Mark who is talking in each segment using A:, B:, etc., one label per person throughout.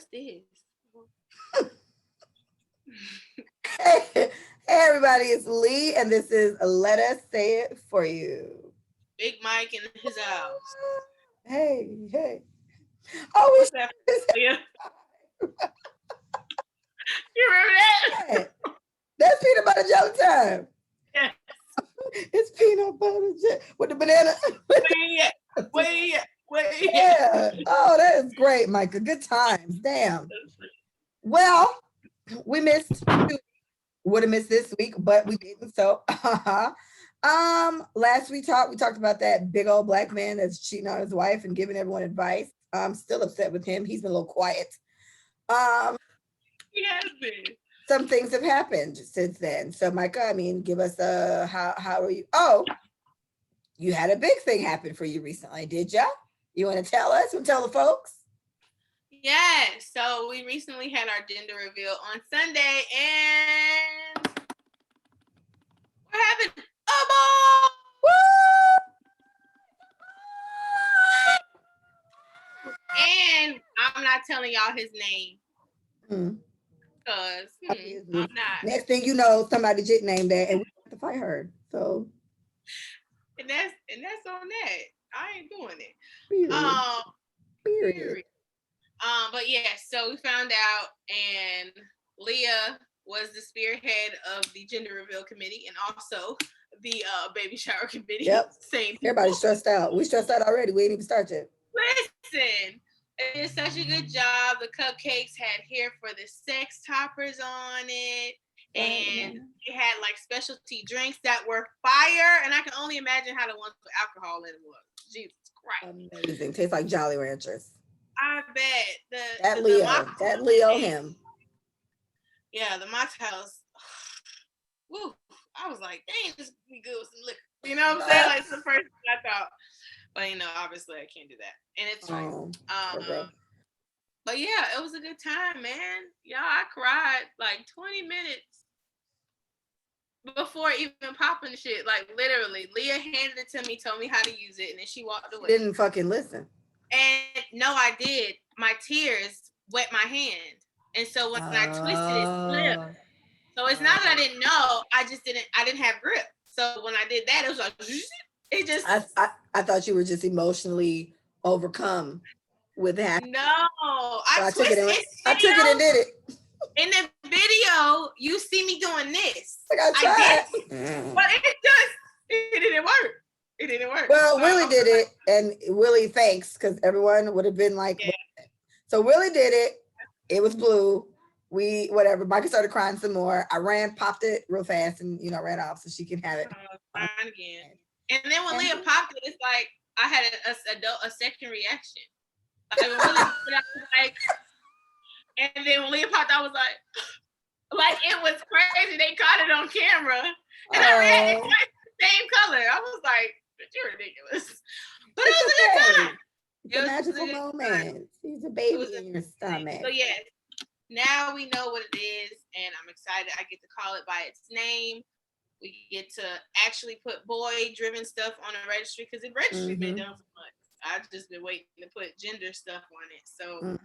A: what's this?
B: Hey everybody, it's Lee, and this is Let Us Say It For You.
A: Big Mike in his house.
B: Hey. Oh, we
A: What's that, Leah? You remember that?
B: That's peanut butter jelly time.
A: Yes.
B: It's peanut butter jelly with the banana.
A: Wait.
B: Yeah. Oh, that is great, Micah. Good times. Damn. Well, we missed. Would have missed this week, but we didn't. So, last we talked about that big old black man that's cheating on his wife and giving everyone advice. I'm still upset with him. He's been a little quiet. Um,
A: He has been.
B: some things have happened since then. So, Micah, I mean, give us a how are you? Oh, you had a big thing happen for you recently, did ya? You want to tell us? Want to tell the folks?
A: Yeah, so we recently had our gender reveal on Sunday, and what happened? A boy! And I'm not telling y'all his name. Because I'm not.
B: Next thing you know, somebody just named that, and we have to fight her. So,
A: And that's on that. I ain't doing it.
B: Period.
A: But yeah, so we found out, and Leah was the spearhead of the gender reveal committee and also the baby shower committee.
B: Yep.
A: Same.
B: Everybody's stressed out. We stressed out already. We ain't even started.
A: Listen, it did such a good job. The cupcakes had hair for the sex toppers on it. And it had like specialty drinks that were fire. And I can only imagine how the ones with alcohol in them was. Jesus Christ.
B: Amazing. Tastes like Jolly Ranchers.
A: I bet.
B: That Leo him.
A: Yeah, the mocktails. Woo. I was like, dang, this would be good with some liquor. You know what I'm saying? Like, it's the first thing I thought. But, obviously I can't do that. And it's fine. But yeah, it was a good time, man. Y'all, I cried like 20 minutes before even popping the shit. Like, literally. Leah handed it to me, told me how to use it, and then she walked away.
B: Didn't fucking listen.
A: And no, I did. My tears wet my hand. And so when I twisted it, slipped. So it's not that I didn't know. I didn't have grip. So when I did that, it was like, it just.
B: I thought you were just emotionally overcome with that.
A: No, I
B: took it and did it.
A: In the video, you see me doing this.
B: I
A: did. But it didn't work. It didn't work.
B: Well, Willie did it, and Willie thanks, because everyone would have been like, yeah. So Willie did it. It was blue. Whatever. Michael started crying some more. I popped it real fast, and ran off so she can have it.
A: Fine again. And then when Leah popped it, it's like I had a second reaction. Like when Willie popped it, I was like, and then when Leah popped, I was like it was crazy. They caught it on camera, and I read it like the same color. I was like, you're ridiculous. But it was a good time.
B: It's a magical moment. He's a baby in your stomach.
A: So yes, now we know what it is, and I'm excited. I get to call it by its name. We get to actually put boy-driven stuff on a registry, because the registry been done for months. I've just been waiting to put gender stuff on it. So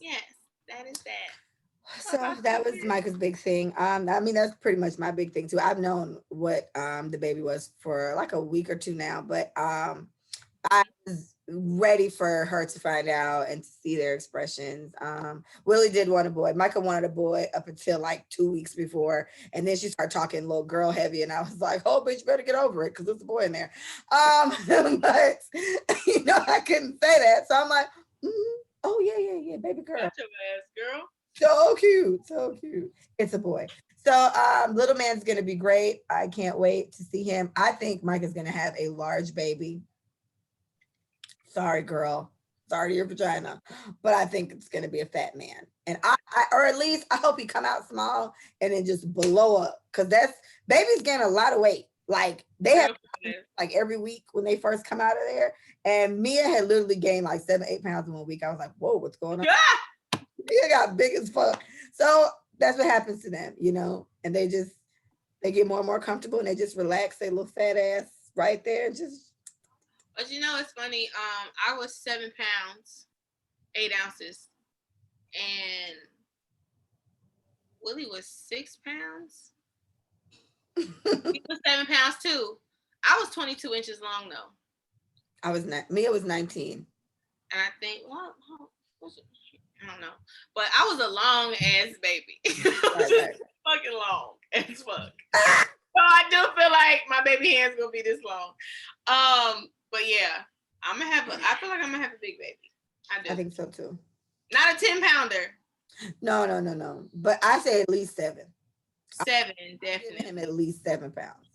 A: yes, that is that.
B: So that was Micah's big thing. I mean, that's pretty much my big thing too. I've known what the baby was for like a week or two now, but I was ready for her to find out and to see their expressions. Willie did want a boy. Micah wanted a boy up until like 2 weeks before, and then she started talking little girl heavy, and I was like, "Oh, bitch, you better get over it, because there's a boy in there." But I couldn't say that, so I'm like, "Oh yeah, baby girl,
A: Got your ass, girl."
B: So cute. It's a boy. So little man's gonna be great. I can't wait to see him. I think Micah's gonna have a large baby. Sorry, girl. Sorry to your vagina. But I think it's gonna be a fat man. And or at least I hope he come out small and then just blow up. Cause babies gain a lot of weight. Like they have like every week when they first come out of there. And Mia had literally gained like 7-8 pounds in 1 week. I was like, whoa, what's going on?
A: Yeah.
B: They got big as fuck. So that's what happens to them, and they get more and more comfortable, and they just relax their little fat ass right there and just.
A: But it's funny. I was 7 pounds, 8 ounces and Willie was 6 pounds. He was 7 pounds too. I was 22 inches long though.
B: I was not. Mia was 19.
A: And I think, I don't know. But I was a long ass baby. Right. Fucking long as fuck. So I do feel like my baby hand's gonna be this long. But yeah, I feel like I'm gonna have a big baby. I do.
B: I think so too.
A: Not a 10 pounder.
B: No. But I say at least 7.
A: 7, definitely.
B: Him at least 7 pounds.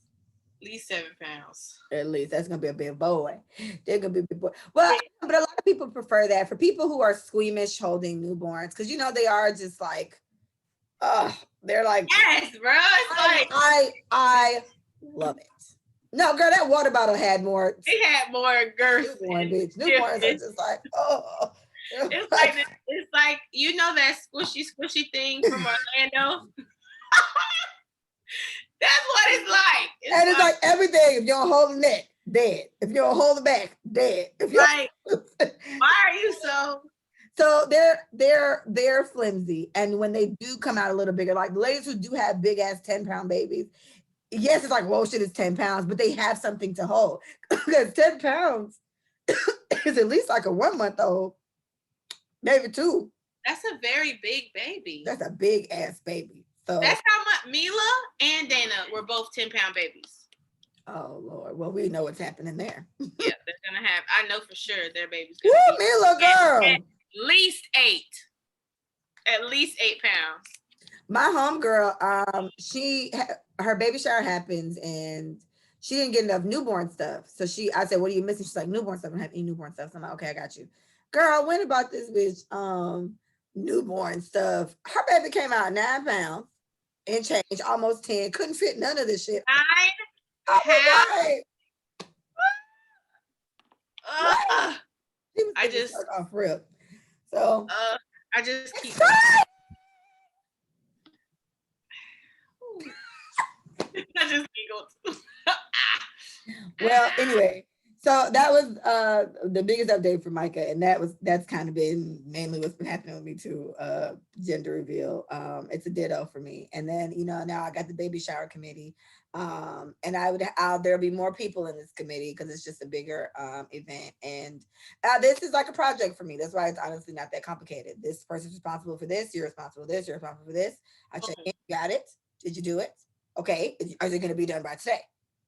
A: At least 7 pounds.
B: At least that's gonna be a big boy. They're gonna be a big boy. Well, but a lot of people prefer that for people who are squeamish holding newborns, because you know they are just like, they're like,
A: yes, bro. It's
B: I love it. No, girl, that water bottle had more.
A: It had more girth.
B: Newborns are just like, oh.
A: It's like you know that squishy thing from Orlando. That's what it's like.
B: It's like everything. If you don't hold the neck, dead. If you don't hold the back, dead.
A: Right. Why are you so?
B: So they're flimsy, and when they do come out a little bigger, like the ladies who do have big ass 10-pound babies, yes, it's like, whoa, shit, it's 10 pounds, but they have something to hold, because 10 pounds is at least like a 1-month-old, maybe 2.
A: That's a very big baby.
B: That's a big ass baby. So
A: that's how much Mila and Dana were both 10-pound babies.
B: Oh Lord, well, we know what's happening there.
A: Yeah, they're gonna have. I know for sure their baby's
B: gonna be Mila, girl.
A: At least 8. At least 8 pounds.
B: My homegirl, her baby shower happens and she didn't get enough newborn stuff. So I said, what are you missing? She's like, newborn stuff. I don't have any newborn stuff. So I'm like, okay, I got you. Girl, I went about this bitch newborn stuff. Her baby came out 9 pounds and change, almost 10. Couldn't fit none of this shit.
A: 9 pounds. I just
B: off rip. So
A: I just keep I just giggled.
B: Well, anyway, so that was the biggest update for Micah, and that's kind of been mainly what's been happening with me too. Gender reveal. It's a ditto for me. And then now I got the baby shower committee, and there'll be more people in this committee because it's just a bigger event. And this is like a project for me. That's why it's honestly not that complicated. This person's responsible for this. You're responsible for this. You're responsible for this. I check in. Got it? Did you do it? Okay. Is it going to be done by today?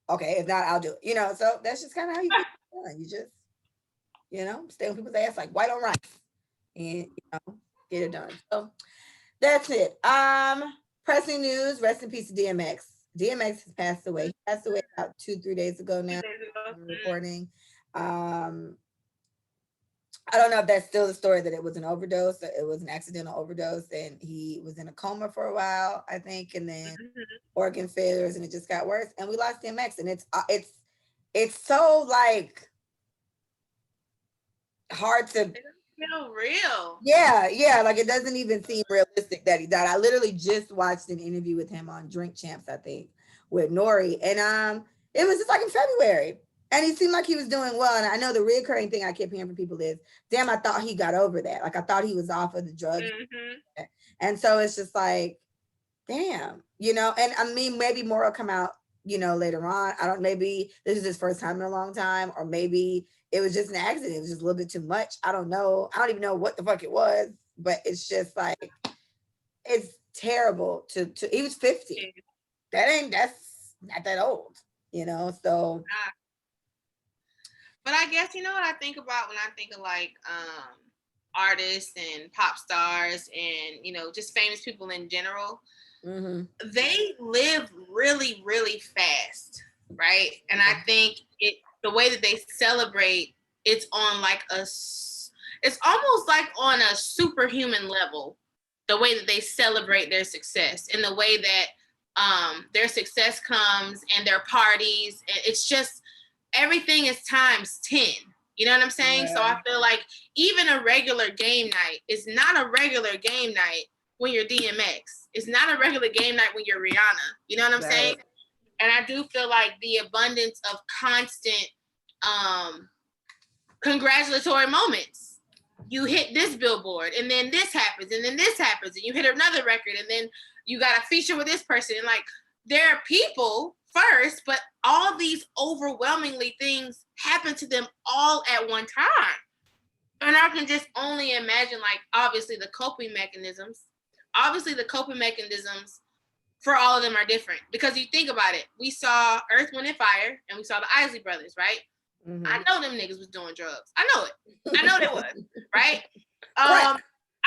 B: Okay, if not, I'll do it. So that's just kind of how you get it done. You just, stay on people's ass like white on rice and, get it done. So that's it. Pressing news, rest in peace to DMX. DMX has passed away. He passed away about 2-3 days ago now. Recording. I don't know if that's still the story that it was an overdose. Or it was an accidental overdose, and he was in a coma for a while, I think, and then organ failures, and it just got worse. And we lost DMX, and it's so like hard to
A: feel real.
B: Yeah, like it doesn't even seem realistic that he died. I literally just watched an interview with him on Drink Champs, I think, with Nori, and it was just like in February. And he seemed like he was doing well. And I know the reoccurring thing I kept hearing from people is, damn, I thought he got over that. Like, I thought he was off of the drugs. Mm-hmm. And so it's just like, damn, and I mean, maybe more will come out, later on. Maybe this is his first time in a long time, or maybe it was just an accident. It was just a little bit too much. I don't know. I don't even know what the fuck it was, but it's just like, it's terrible he was 50. That's not that old, so.
A: But I guess what I think about when I think of like artists and pop stars and just famous people in general. Mm-hmm. They live really, really fast, right? And I think the way that they celebrate, it's on like it's almost like on a superhuman level. The way that they celebrate their success and the way that their success comes and their parties, and it's just. Everything is times 10. You know what I'm saying? Yeah. So I feel like even a regular game night is not a regular game night when you're DMX. It's not a regular game night when you're Rihanna. You know what I'm saying? And I do feel like the abundance of constant congratulatory moments. you hit this billboard, and then this happens, and then this happens, and you hit another record, and then you got a feature with this person. And like, there are people first, but all these overwhelmingly things happen to them all at one time. And I can just only imagine, like, obviously the coping mechanisms for all of them are different. Because you think about it, we saw Earth, Wind, and Fire, and we saw the Isley Brothers, right? Mm-hmm. I know them niggas was doing drugs. I know it. I know they was, right? I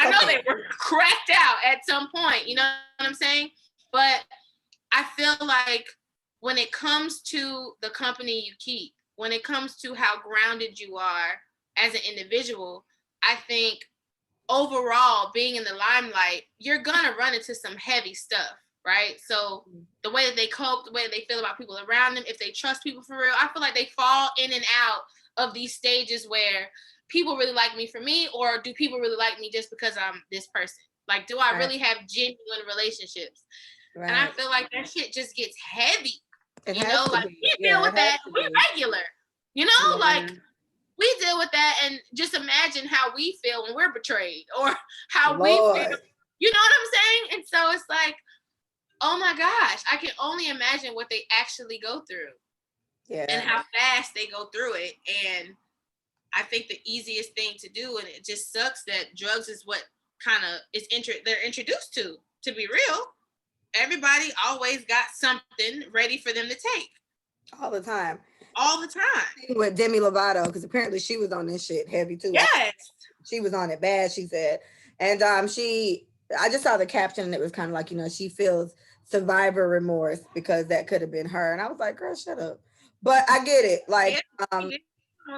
A: know they were cracked out at some point. You know what I'm saying? But I feel like when it comes to the company you keep, when it comes to how grounded you are as an individual, I think overall, being in the limelight, you're gonna run into some heavy stuff, right? So the way that they cope, the way that they feel about people around them, if they trust people for real, I feel like they fall in and out of these stages where people really like me for me, or do people really like me just because I'm this person? Like, do I really have genuine relationships? Right. And I feel like that shit just gets heavy. You know, like we deal with that. We regular. You know, like we deal with that, and just imagine how we feel when we're betrayed, or how we feel. You know what I'm saying? And so it's like, oh my gosh, I can only imagine what they actually go through. Yeah. And how fast they go through it. And I think the easiest thing to do, and it just sucks that drugs is what kind of is they're introduced to be real. Everybody always got something ready for them to take.
B: All the time.
A: With
B: Demi Lovato, because apparently she was on this shit heavy too.
A: Yes.
B: She was on it bad, she said. And I just saw the caption, and it was kind of like, you know, she feels survivor remorse because that could have been her. And I was like, girl, shut up. But I get it. Like,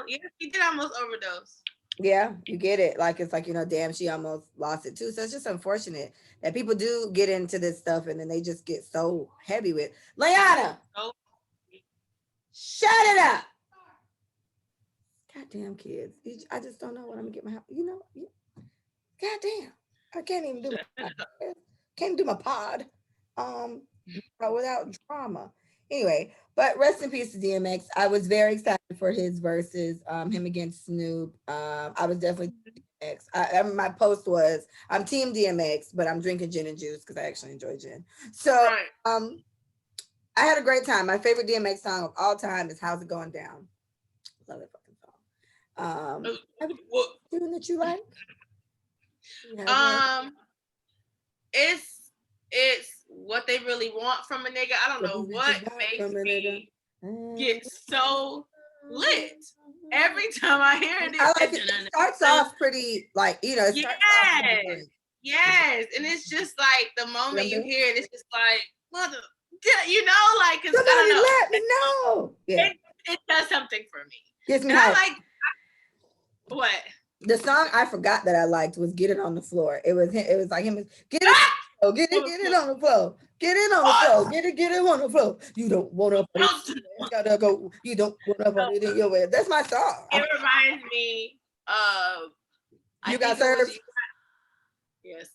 A: she did almost overdose.
B: Yeah, you get it. Like, it's like, you know, damn, she almost lost it too. So it's just unfortunate that people do get into this stuff and then they just get so heavy with. Leanna, shut it up. Goddamn kids. I just don't know what I'm gonna get my house. You know, goddamn. I can't even do my pod without drama. Anyway, but rest in peace to DMX. I was very excited for his verses, him against Snoop. I was definitely DMX. My post was, I'm team DMX, but I'm drinking gin and juice because I actually enjoy gin. So I had a great time. My favorite DMX song of all time is How's It Going Down. Love that fucking song. Tune that you like?
A: It's what they really want from a nigga. I don't know what makes me get so lit every time I hear it.
B: I like it. It starts off pretty, like, you know.
A: Yes, and it's just like the moment you hear it, it's just like, mother, you know, like, cause
B: somebody
A: I don't know.
B: Let me know. Yeah,
A: it does something for me.
B: Gets me.
A: And I like what
B: the song I forgot that I liked was "Get It on the Floor." It was like him. Get it. Oh, get it on the floor. Get it on the floor. Get it on the floor. You don't want to put it. Gotta go. You don't want to put it in your way. That's my song.
A: It reminds me of
B: You Got Served.
A: Yes.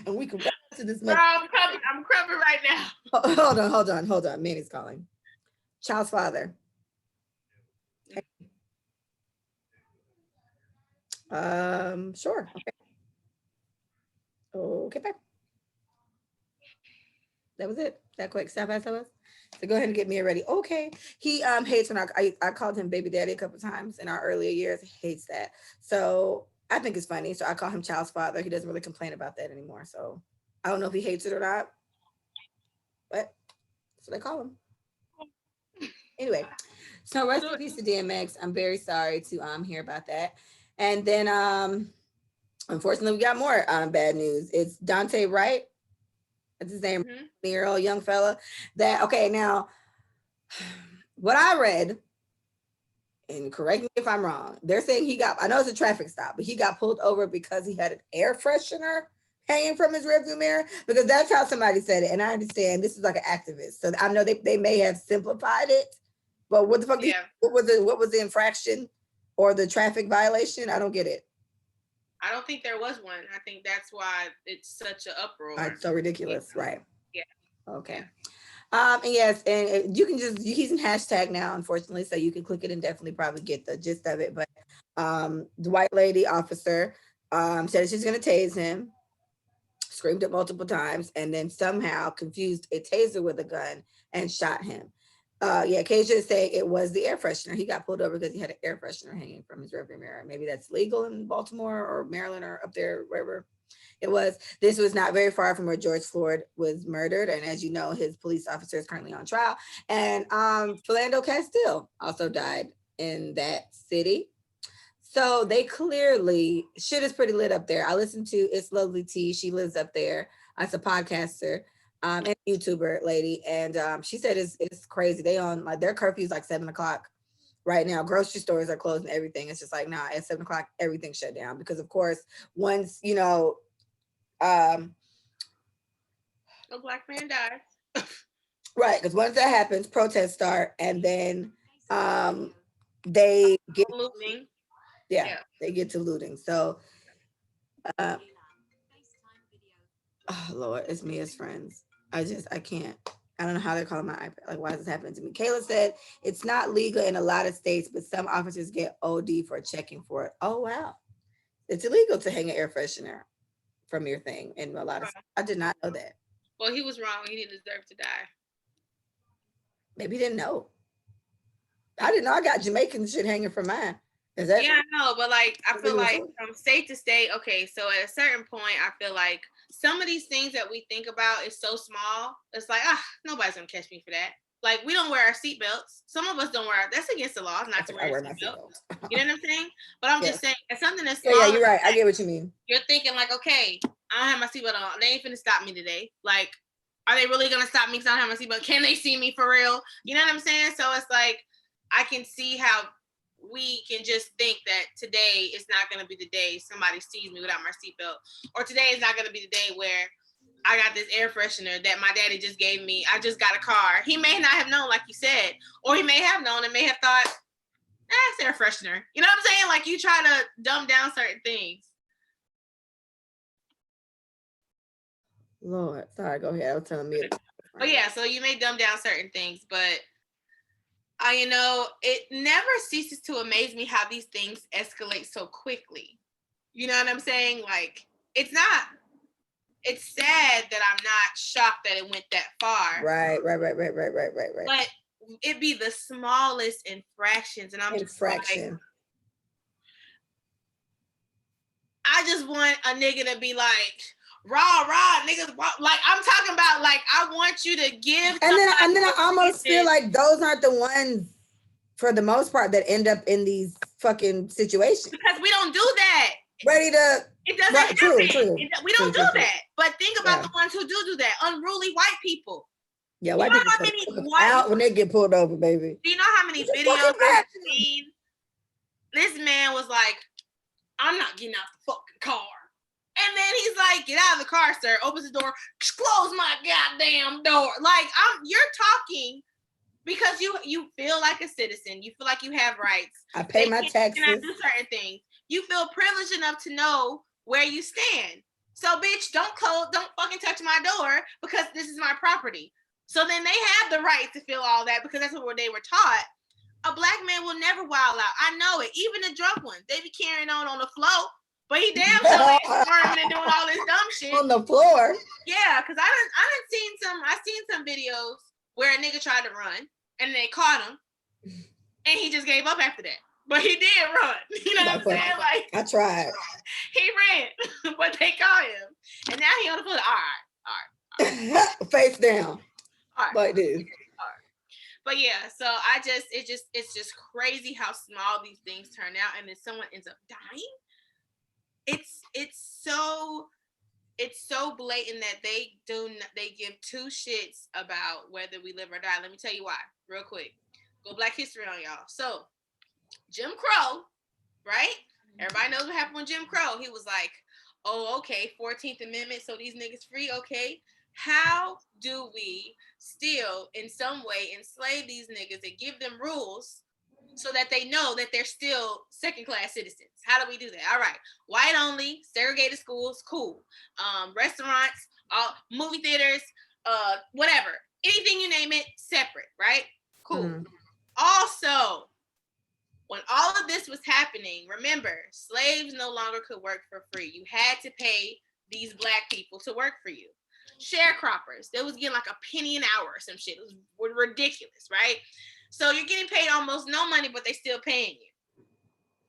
B: And we can rap to this.
A: Girl, I'm crumping right now.
B: Hold on. Manny's calling. Child's father. Sure. Okay. Okay, bye. That was it. That quick. Stop as I was. So go ahead and get Mia ready. Okay. He hates when I called him baby daddy a couple times in our earlier years. He hates that. So I think it's funny. So I call him child's father. He doesn't really complain about that anymore. So I don't know if he hates it or not. But that's what I call him. Anyway, so rest in peace to DMX. I'm very sorry to hear about that. And then unfortunately, we got more bad news. It's Daunte Wright. That's his name, year-old young fella. Now, what I read, and correct me if I'm wrong, they're saying I know it's a traffic stop, but he got pulled over because he had an air freshener hanging from his rearview mirror, because that's how somebody said it. And I understand this is like an activist. So I know they may have simplified it, but what the fuck? Yeah. What was the infraction or the traffic violation? I don't get it.
A: I don't think there was one. I think that's why it's such an uproar.
B: It's so ridiculous, right?
A: Yeah.
B: Okay. And yes, and you can he's in hashtag now, unfortunately, so you can click it and definitely probably get the gist of it. But the white lady officer said she's gonna tase him, screamed it multiple times, and then somehow confused a taser with a gun and shot him. Yeah, Keisha is saying it was the air freshener. He got pulled over because he had an air freshener hanging from his rearview mirror. Maybe that's legal in Baltimore or Maryland or up there, wherever it was. This was not very far from where George Floyd was murdered. And as you know, his police officer is currently on trial. And Philando Castile also died in that city. So they clearly, shit is pretty lit up there. I listened to It's Lovely T. She lives up there. It's a podcaster and a YouTuber lady. And she said it's crazy. They on like their curfew's like 7 o'clock right now. Grocery stores are closed and everything. It's just like, nah, at 7 o'clock, everything shut down. Because of course, once,
A: No black man dies.
B: Right, because once that happens, protests start, and then they get
A: looting.
B: Yeah, they get to looting. So, oh Lord, it's me as friends. I can't. I don't know how they're calling my iPad. Like, why is this happening to me? Kayla said it's not legal in a lot of states, but some officers get OD for checking for it. Oh wow, it's illegal to hang an air freshener from your thing in a lot of. I did not know that.
A: Well, he was wrong. He didn't deserve to die.
B: Maybe he didn't know. I didn't know I got Jamaican shit hanging from mine.
A: Is that? Yeah, I know, but like I feel like from state to state, okay, so at a certain point, I feel like some of these things that we think about is so small. It's like, nobody's gonna catch me for that. Like we don't wear our seatbelts. Some of us don't wear. That's against the law not to wear a seatbelt. You know what I'm saying? But I'm just saying, it's something that's small.
B: Yeah, you're right. I get what you mean.
A: You're thinking like, okay, I don't have my seatbelt on. They ain't finna stop me today. Like, are they really gonna stop me because I don't have my seatbelt? Can they see me for real? You know what I'm saying? So it's like I can see how we can just think that today is not going to be the day somebody sees me without my seatbelt, or today is not going to be the day where I got this air freshener that my daddy just gave me. I just got a car. He may not have known, like you said, or he may have known and may have thought, it's air freshener. You know what I'm saying? Like you try to dumb down certain things.
B: Lord, sorry, go ahead. I was telling me.
A: But yeah, so you may dumb down certain things, but it never ceases to amaze me how these things escalate so quickly. You know what I'm saying? Like, it's sad that I'm not shocked that it went that far.
B: Right.
A: But it be the smallest infractions, and I'm just like, I just want a nigga to be like, rah, niggas. Like, I'm talking about, like, I want you to give.
B: And then I almost feel like those aren't the ones, for the most part, that end up in these fucking situations.
A: Because we don't do that.
B: Ready to.
A: It doesn't happen. True. We don't do that. But think about the ones who do that. Unruly white people.
B: Yeah, white people out when they get pulled over, baby.
A: Do you know how many videos I've seen? This man was like, I'm not getting out the fucking car. And then he's like, get out of the car, sir. Opens the door. Close my goddamn door. Like, you're talking because you feel like a citizen. You feel like you have rights.
B: I pay my taxes.
A: And I do certain things. You feel privileged enough to know where you stand. So, bitch, don't fucking touch my door because this is my property. So then they have the right to feel all that because that's what they were taught. A black man will never wild out. I know it. Even the drunk ones, they be carrying on the floor. But he damn sure ain't squirming and doing all this dumb shit
B: on the floor.
A: Yeah, because I've seen some videos where a nigga tried to run and they caught him, and he just gave up after that. But he did run. You know what I'm saying? Like
B: I tried.
A: He ran, but they caught him, and now he on the floor. All right.
B: Face down.
A: All right.
B: Like this.
A: All right. But yeah, so it's just crazy how small these things turn out, and then someone ends up dying. It's so blatant that they give two shits about whether we live or die. Let me tell you why, real quick. Go Black History on y'all. So Jim Crow, right? Everybody knows what happened with Jim Crow. He was like, oh, okay, 14th Amendment, so these niggas free, okay. How do we still in some way enslave these niggas and give them rules so that they know that they're still second-class citizens? How do we do that? All right, white only, segregated schools, cool. Restaurants, movie theaters, whatever. anything you name it, separate, right? Cool.
B: Mm-hmm.
A: Also, when all of this was happening, remember, slaves no longer could work for free. You had to pay these black people to work for you. Sharecroppers, they was getting like a penny an hour or some shit. It was ridiculous, right? So you're getting paid almost no money, but they still paying you.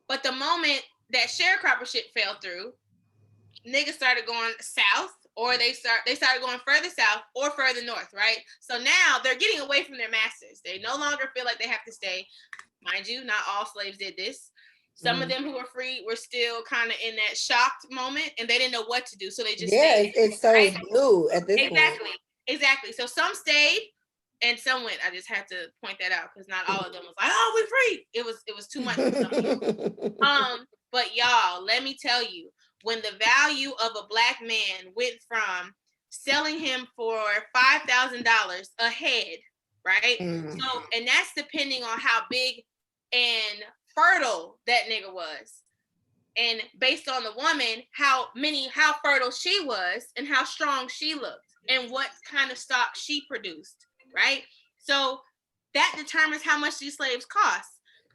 A: But the moment that sharecropper shit fell through, niggas started going south, or they started going further south or further north, right? So now they're getting away from their masters. They no longer feel like they have to stay. Mind you, not all slaves did this. Some of them who were free were still kind of in that shocked moment, and they didn't know what to do, so they just stayed.
B: It's so
A: right?
B: blue at this point.
A: Exactly. So some stayed, and some went. I just had to point that out because not all of them was like, "Oh, we free." It was too much for some people. But y'all, let me tell you, when the value of a black man went from selling him for $5,000 a head, right? So, and that's depending on how big and fertile that nigga was, and based on the woman, how fertile she was, and how strong she looked, and what kind of stock she produced, right? So that determines how much these slaves cost.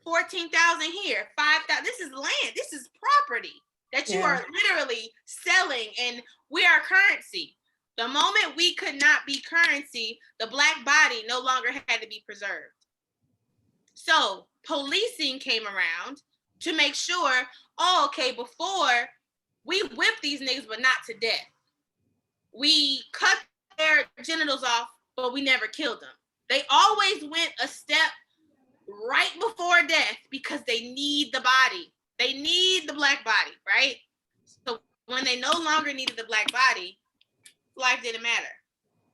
A: 14,000 here, 5,000. This is land. This is property that you are literally selling, and we are currency. The moment we could not be currency, the black body no longer had to be preserved. So policing came around to make sure, before we whipped these niggas, but not to death. We cut their genitals off, but we never killed them. They always went a step right before death because they need the body. They need the black body, right? So when they no longer needed the black body, life didn't matter.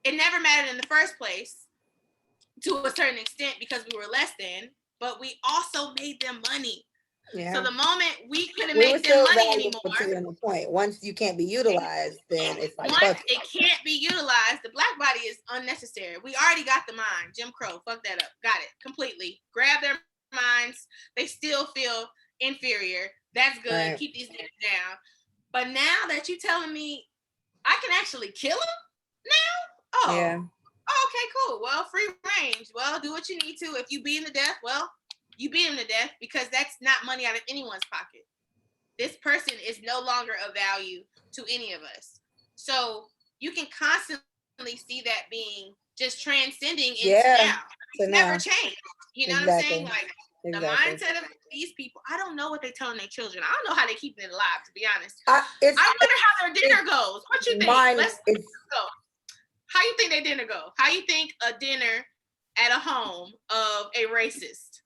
A: It never mattered in the first place to a certain extent because we were less than, but we also made them money. Yeah. So the moment we couldn't make them money anymore.
B: The point. Once you can't be utilized, then it's like
A: once it can't be utilized, the black body is unnecessary. We already got the mind. Jim Crow, fuck that up. Got it completely. Grab their minds. They still feel inferior. That's good. Right. Keep these niggas down. But now that you're telling me I can actually kill them now? Oh. Yeah. Oh, okay, cool. Well, free range. Well, do what you need to. If you beat him to death, well, you beat him to death, because that's not money out of anyone's pocket. This person is no longer of value to any of us. So you can constantly see that being just transcending into now. It's never changed. You know what I'm saying? Like the mindset of these people, I don't know what they're telling their children. I don't know how they're keeping it alive, to be honest. I wonder how their dinner goes. What you think? Let's go. How you think their dinner go? How you think a dinner at a home of a racist,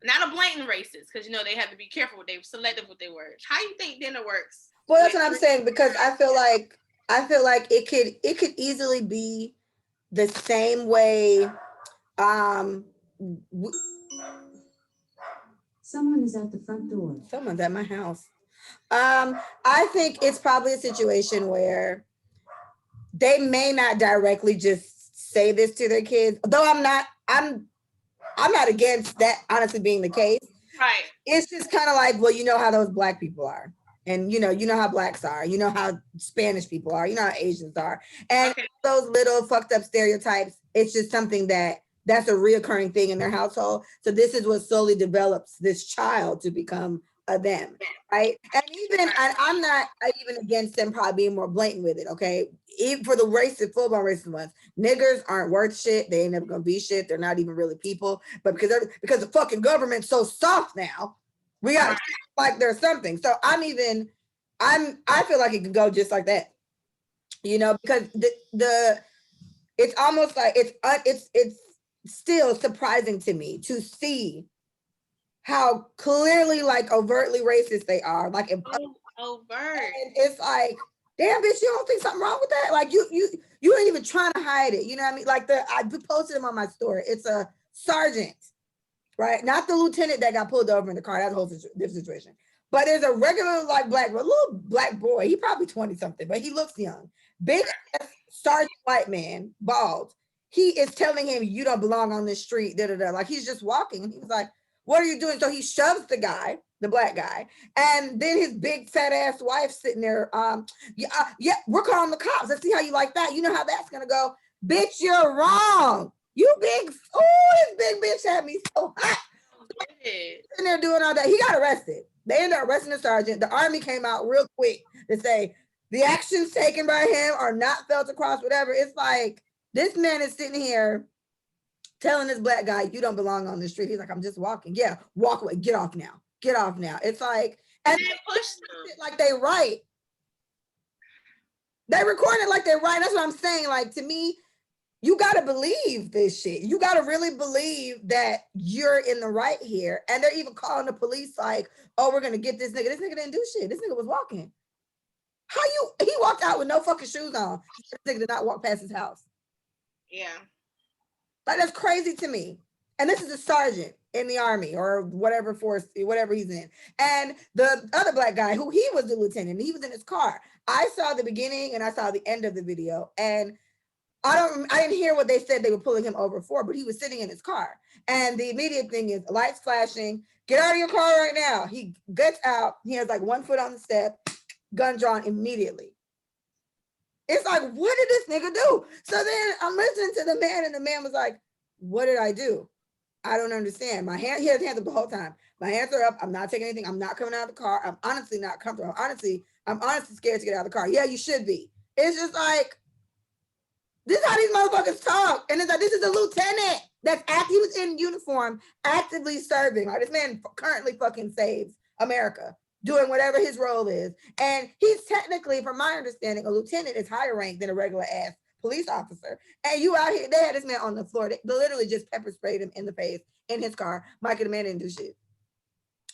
A: not a blatant racist, because you know they have to be careful with they selective with their words. How you think dinner works?
B: Well, that's what I'm saying, because I feel like it could easily be the same way.
C: Someone is at the front door.
B: Someone's at my house. I think it's probably a situation where they may not directly just say this to their kids, though I'm not against that honestly being the case.
A: Right.
B: It's just kind of like, well, you know how those black people are. And you know how blacks are, you know how Spanish people are, you know how Asians are. And those little fucked up stereotypes, it's just something that's a reoccurring thing in their household. So this is what slowly develops this child to become a them, right? And I'm not even against them probably being more blatant with it, okay? Even for the racist, full-blown racist ones, niggers aren't worth shit. They ain't never gonna be shit. They're not even really people. But because the fucking government's so soft now, we got like there's something. So I feel like it could go just like that, you know, because it's almost like it's still surprising to me to see how clearly like overtly racist they are, like
A: overt.
B: And it's like, damn bitch, you don't think something wrong with that? Like you ain't even trying to hide it. You know what I mean? Like I posted him on my story. It's a sergeant, right? Not the lieutenant that got pulled over in the car. That's a whole different situation. But there's a regular like a little black boy. He probably 20 something, but he looks young. Big sergeant white man, bald. He is telling him, you don't belong on this street. Like he's just walking. And he was like, what are you doing? So he shoves the guy, the black guy, and then his big fat ass wife sitting there. Yeah, we're calling the cops. Let's see how you like that. You know how that's gonna go. Bitch, you're wrong. You big, oh, this big bitch had me so hot. And they're doing all that. He got arrested. They ended up arresting the sergeant. The army came out real quick to say the actions taken by him are not felt across, whatever. It's like this man is sitting here telling this black guy, you don't belong on the street. He's like, I'm just walking. Yeah, walk away. Get off now. Get off now. It's like, and they push them like they right. They record it like they're right. That's what I'm saying. Like, to me, you got to believe this shit. You got to really believe that you're in the right here. And they're even calling the police like, oh, we're going to get this nigga. This nigga didn't do shit. This nigga was walking. He walked out with no fucking shoes on. This nigga did not walk past his house.
A: Yeah.
B: Like, that's crazy to me. And this is a sergeant in the army or whatever force, whatever he's in. And the other black guy, who he was the lieutenant, he was in his car. I saw the beginning and I saw the end of the video. And I didn't hear what they said they were pulling him over for, but he was sitting in his car. And the immediate thing is lights flashing, get out of your car right now. He gets out, he has like 1 foot on the step, gun drawn immediately. It's like, what did this nigga do? So then I'm listening to the man and the man was like, what did I do? I don't understand. He had his hands up the whole time. My hands are up. I'm not taking anything. I'm not coming out of the car. I'm honestly not comfortable. I'm honestly scared to get out of the car. Yeah, you should be. It's just like, this is how these motherfuckers talk. And it's like, this is a lieutenant he was in uniform, actively serving. Like, this man currently fucking saves America, doing whatever his role is. And he's technically, from my understanding, a lieutenant is higher ranked than a regular ass police officer. And you out here, they had this man on the floor. They literally just pepper sprayed him in the face in his car. Mikey, the man didn't do shit.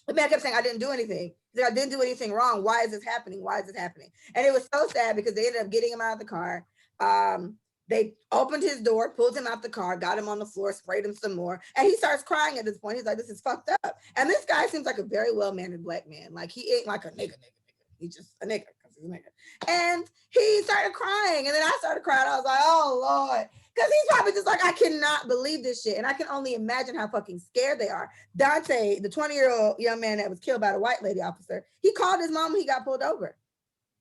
B: The man kept saying, I didn't do anything. He said, I didn't do anything wrong. Why is this happening? Why is this happening? And it was so sad because they ended up getting him out of the car. They opened his door, pulled him out the car, got him on the floor, sprayed him some more. And he starts crying at this point. He's like, this is fucked up. And this guy seems like a very well-mannered black man. Like, he ain't like a nigga. He's just a nigga because he's a nigga. And he started crying. And then I started crying. I was like, oh, Lord. Because he's probably just like, I cannot believe this shit. And I can only imagine how fucking scared they are. Daunte, the 20-year-old young man that was killed by the white lady officer, he called his mom when he got pulled over.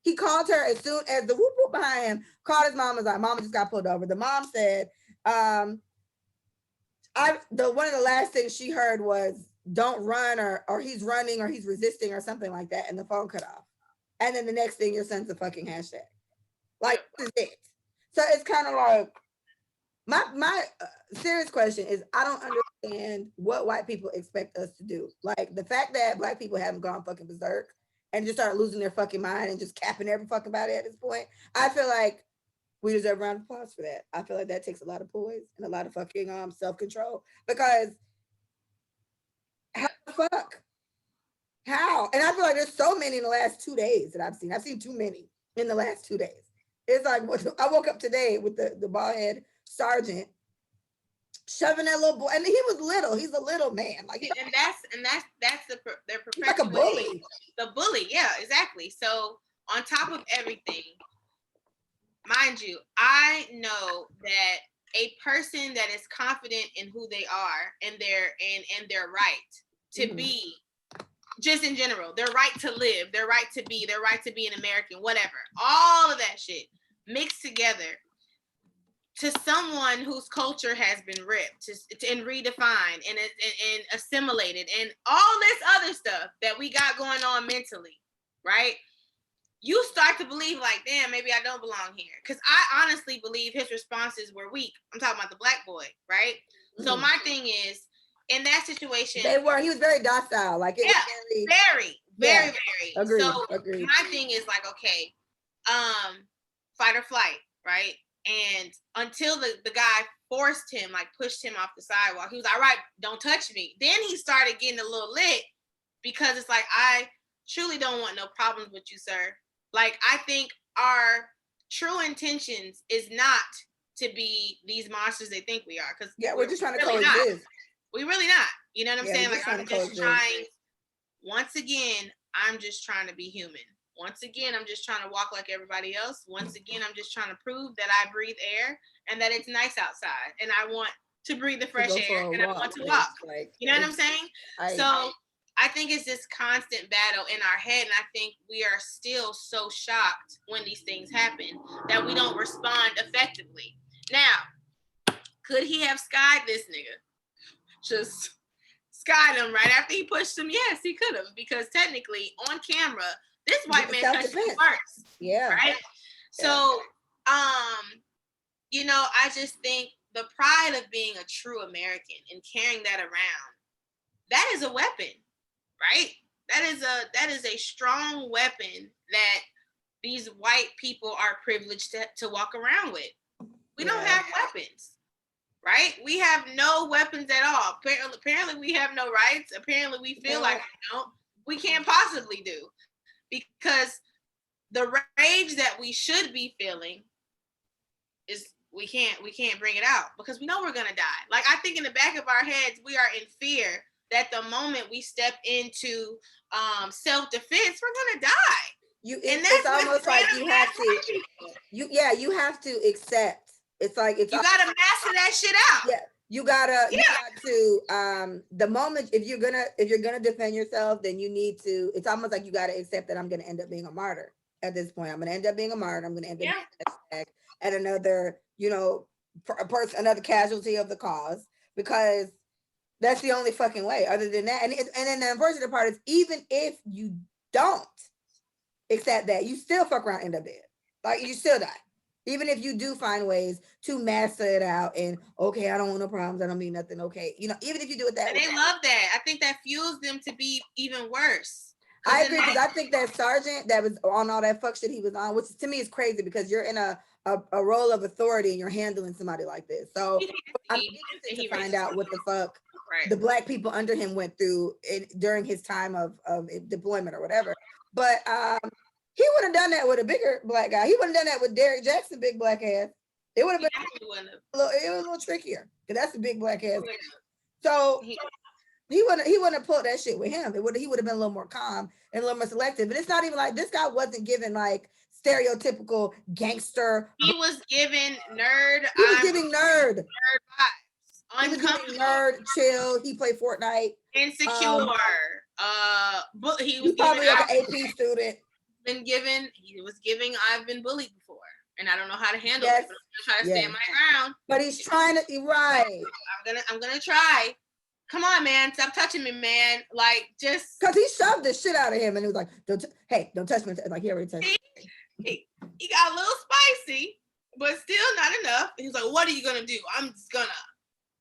B: He called her as soon as the whoop whoop behind him, called his mom, was like, Mama just got pulled over. The mom said, one of the last things she heard was, don't run, or he's running, or he's resisting, or something like that. And the phone cut off. And then the next thing, your son's a fucking hashtag. Like, this is it. So it's kind of like, my serious question is, I don't understand what white people expect us to do. Like, the fact that black people haven't gone fucking berserk and just start losing their fucking mind and just capping every fucking body at this point, I feel like we deserve a round of applause for that. I feel like that takes a lot of poise and a lot of fucking self-control, because how the fuck? How? And I feel like there's so many in the last 2 days that I've seen. I've seen too many in the last 2 days. It's like, I woke up today with the bald head sergeant shoving that little boy, and he was little. He's a little man, like,
A: and that's their perpetual,
B: like a bully.
A: The bully, yeah, exactly. So on top of everything, mind you, I know that a person that is confident in who they are and their right to be, just in general, their right to live, their right to be an American, whatever, all of that shit mixed together, to someone whose culture has been ripped and redefined and assimilated and all this other stuff that we got going on mentally, right? You start to believe like, damn, maybe I don't belong here. Because I honestly believe his responses were weak. I'm talking about the black boy, right? Mm-hmm. So my thing is, in that situation, he
B: was very docile. Like, it was
A: very.
B: Agreed.
A: So my thing is like, okay, fight or flight, right? And until the guy forced him, like pushed him off the sidewalk, he was like, all right, don't touch me. Then he started getting a little lit, because it's like, I truly don't want no problems with you, sir. Like, I think our true intentions is not to be these monsters they think we are. Because
B: we're just trying to
A: really
B: coexist.
A: We're really not. You know what I'm saying? Like, I'm just trying, once again, I'm just trying to be human. Once again, I'm just trying to walk like everybody else. Once again, I'm just trying to prove that I breathe air and that it's nice outside. And I want to breathe the fresh air and I want to walk. Like, you know what I'm saying? So I think it's this constant battle in our head. And I think we are still so shocked when these things happen that we don't respond effectively. Now, could he have skied this nigga? Just skied him right after he pushed him? Yes, he could have, because technically on camera, this white man touched me first.
B: Yeah.
A: Right? So, you know, I just think the pride of being a true American and carrying that around, that is a weapon, right? That is a strong weapon that these white people are privileged to walk around with. We don't have weapons, right? We have no weapons at all. Apparently we have no rights. Apparently we feel like we can't possibly do, because the rage that we should be feeling is we can't bring it out because we know we're gonna die. Like, I think in the back of our heads we are in fear that the moment we step into self-defense, we're gonna die.
B: It's almost like you have to. You have to accept. It's like you
A: gotta master that shit out.
B: Yeah, you got to. The moment if you're gonna defend yourself, then you need to. It's almost like you got to accept that I'm gonna end up being a martyr at this point. I'm gonna end up being a martyr. I'm gonna end up at another, another casualty of the cause, because that's the only fucking way. Other than that, and then the unfortunate part is, even if you don't accept that, you still fuck around, end up dead. Like, you still die. Even if you do find ways to master it out and, okay, I don't want no problems, I don't mean nothing, okay. Even if you do it that
A: way. And they love that. I think that fuels them to be even worse.
B: I agree, because I think that sergeant that was on all that fuck shit he was on, which to me is crazy, because you're in a role of authority and you're handling somebody like this. So I'm interested to find out what the fuck the black people under him went through during his time of deployment or whatever. But he would have done that with a bigger black guy. He would have done that with Derek Jackson, big black ass. It would have been it was a little trickier, because that's a big black ass. So he wouldn't have pulled that shit with him. He would have been a little more calm and a little more selective. But it's not even like this guy wasn't given like stereotypical gangster.
A: He was given nerd.
B: He was giving nerd
A: vibes.
B: He was giving nerd, chill. He played Fortnite.
A: Insecure. But he was
B: probably like an AP student.
A: He was giving, I've been bullied before, and I don't know how to handle it. But I'm gonna try to stand my ground.
B: But he's trying to. Right.
A: I'm gonna try. Come on, man, stop touching me, man. Like, just
B: because he shoved the shit out of him, and he was like, don't touch me. Like, he already touched me.
A: He got a little spicy, but still not enough. He was like, what are you gonna do? I'm just gonna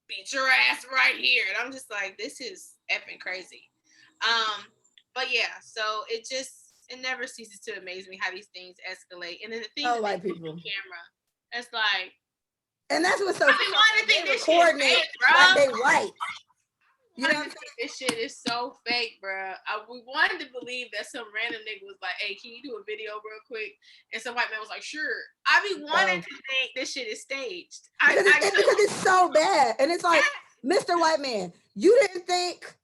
A: beat your ass right here. And I'm just like, this is effing crazy. But yeah, so it never ceases to amaze me how these things escalate. And then the things
B: like people
A: on camera, it's like,
B: and that's what's so
A: funny. Why do think this
B: shit fake, bro? Like they right.
A: You know, this shit is so fake, bro. We wanted to believe that some random nigga was like, hey, can you do a video real quick? And some white man was like, sure. I be wanting to think this shit is staged.
B: Because it's so bad. And it's like, Mr. White Man, you didn't think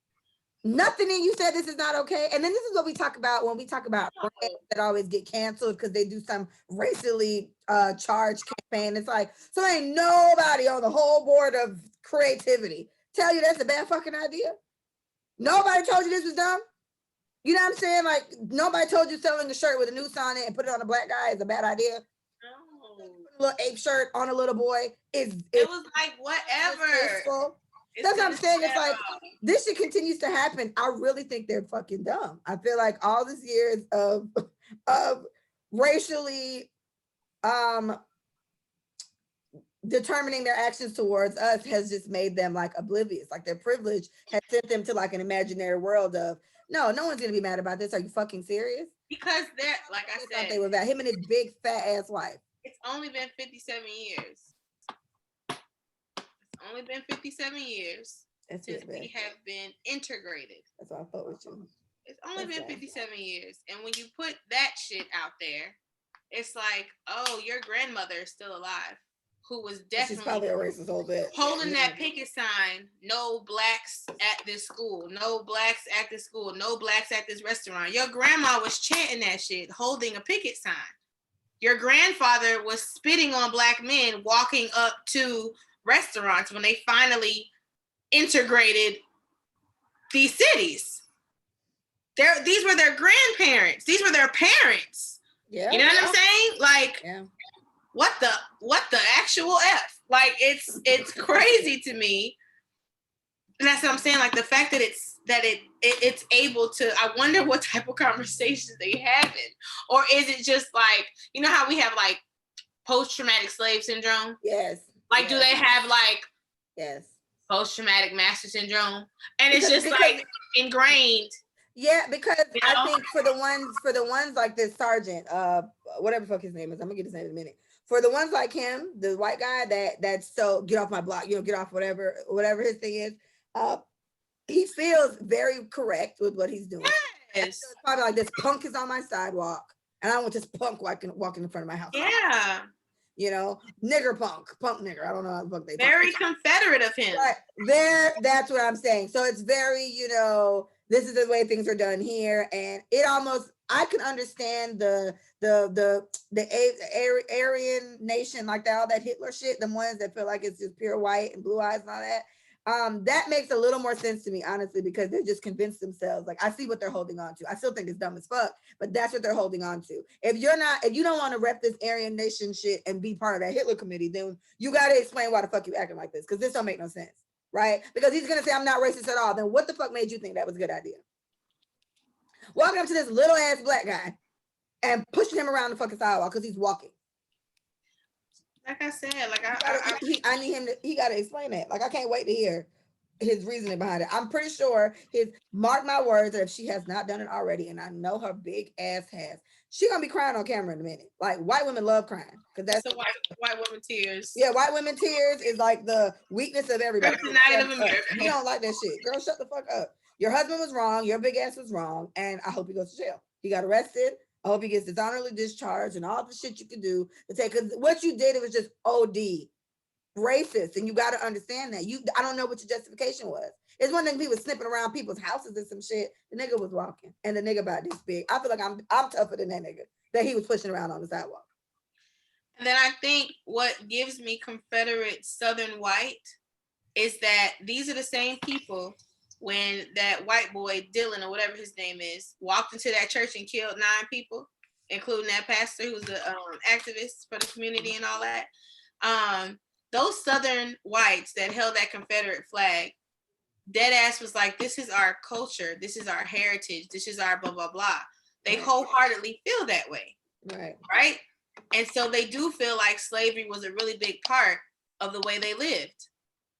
B: nothing in you said this is not okay. And then this is what we talk about when we talk about brands that always get canceled because they do some racially charged campaign. It's like, so ain't nobody on the whole board of creativity tell you that's a bad fucking idea. Nobody told you this was dumb. You know what I'm saying? Like, nobody told you selling a shirt with a noose on it and put it on a black guy is a bad idea. No. A little ape shirt on a little boy it
A: was like whatever.
B: That's what I'm saying. It's like this shit continues to happen. I really think they're fucking dumb. I feel like all these years of racially determining their actions towards us has just made them like oblivious. Like their privilege has sent them to like an imaginary world of no one's gonna be mad about this. Are you fucking serious?
A: Because they're like I said,
B: they were about him and his big fat ass wife.
A: It's only been 57 years. It's only been 57 years since we have been integrated.
B: That's why I fought with you.
A: It's only been 57 years. And when you put that shit out there, it's like, oh, your grandmother is still alive. Who was definitely
B: she's probably a racist old bitch.
A: Holding that picket sign, no blacks at this school, no blacks at this school, no blacks at this restaurant. Your grandma was chanting that shit, holding a picket sign. Your grandfather was spitting on black men walking up to restaurants when they finally integrated these cities. These were their grandparents. These were their parents. Yeah. You know what I'm saying? Like, what the actual F? Like it's crazy to me. And that's what I'm saying. Like the fact that it's able to, I wonder what type of conversations they having. Or is it just like, you know how we have like post-traumatic slave syndrome?
B: Yes.
A: Like, do they have like post-traumatic master syndrome? And it's just like ingrained.
B: Yeah, because I think for the ones like this sergeant, whatever the fuck his name is, I'm gonna get his name in a minute. For the ones like him, the white guy that's so get off my block, get off whatever his thing is. He feels very correct with what he's doing.
A: Yes.
B: So it's probably like this punk is on my sidewalk, and I want this punk walking in front of my house.
A: Yeah.
B: Nigger punk nigger. I don't know how the fuck they
A: very Confederate of him.
B: Right. That's what I'm saying. So it's very, this is the way things are done here. And it almost, I can understand the Aryan nation, like that, all that Hitler shit, the ones that feel like it's just pure white and blue eyes and all that. That makes a little more sense to me, honestly, because they're just convinced themselves. Like, I see what they're holding on to. I still think it's dumb as fuck, but that's what they're holding on to. If you don't want to rep this Aryan nation shit and be part of that Hitler committee, then you got to explain why the fuck you acting like this, because this don't make no sense, right? Because he's gonna say I'm not racist at all. Then what the fuck made you think that was a good idea? Walking up to this little ass black guy and pushing him around the fucking sidewalk because he's walking.
A: Like I said,
B: I need him to, he got to explain that. Like, I can't wait to hear his reasoning behind it. I'm pretty sure mark my words, that if she has not done it already, and I know her big ass has, she gonna be crying on camera in a minute. Like, white women love crying, because that's
A: the white women tears.
B: Yeah, white women tears is like the weakness of everybody.
A: Kryptonite of America.
B: You don't like that shit, girl. Shut the fuck up. Your husband was wrong. Your big ass was wrong, and I hope he goes to jail. He got arrested. I hope he gets dishonorably discharged and all the shit you can do to take. Because what you did, it was just OD racist, and you got to understand that. I don't know what your justification was. It's one thing he was snipping around people's houses and some shit. The nigga was walking, and the nigga about this big. I feel like I'm tougher than that nigga that he was pushing around on the sidewalk.
A: And then I think what gives me Confederate Southern white is that these are the same people. When that white boy, Dylan, or whatever his name is, walked into that church and killed 9 people, including that pastor who's an activist for the community and all that. Those Southern whites that held that Confederate flag, dead ass was like, this is our culture, this is our heritage, this is our blah, blah, blah. They wholeheartedly feel that way. Right? And so they do feel like slavery was a really big part of the way they lived.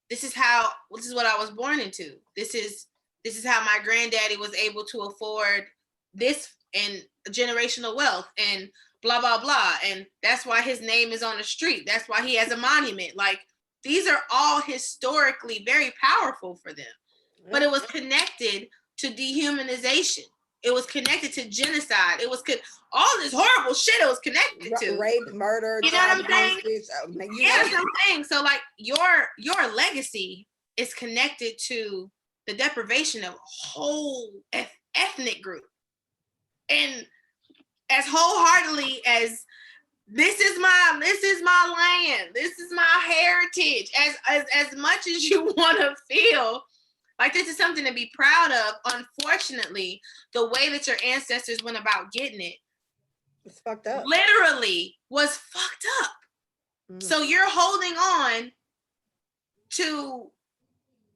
A: This is what I was born into. This is how my granddaddy was able to afford this and generational wealth and blah, blah, blah. And that's why his name is on the street. That's why he has a monument. Like, these are all historically very powerful for them. But it was connected to dehumanization. It was connected to genocide. It was all this horrible shit it was connected to.
B: Rape, murder.
A: You know what I'm saying?
B: Yeah,
A: that's what I'm saying. So like your legacy is connected to the deprivation of a whole ethnic group. And as wholeheartedly as this is my land, this is my heritage, as much as you want to feel like this is something to be proud of, unfortunately, the way that your ancestors went about getting it,
B: it's fucked up.
A: Literally was fucked up. Mm. So you're holding on to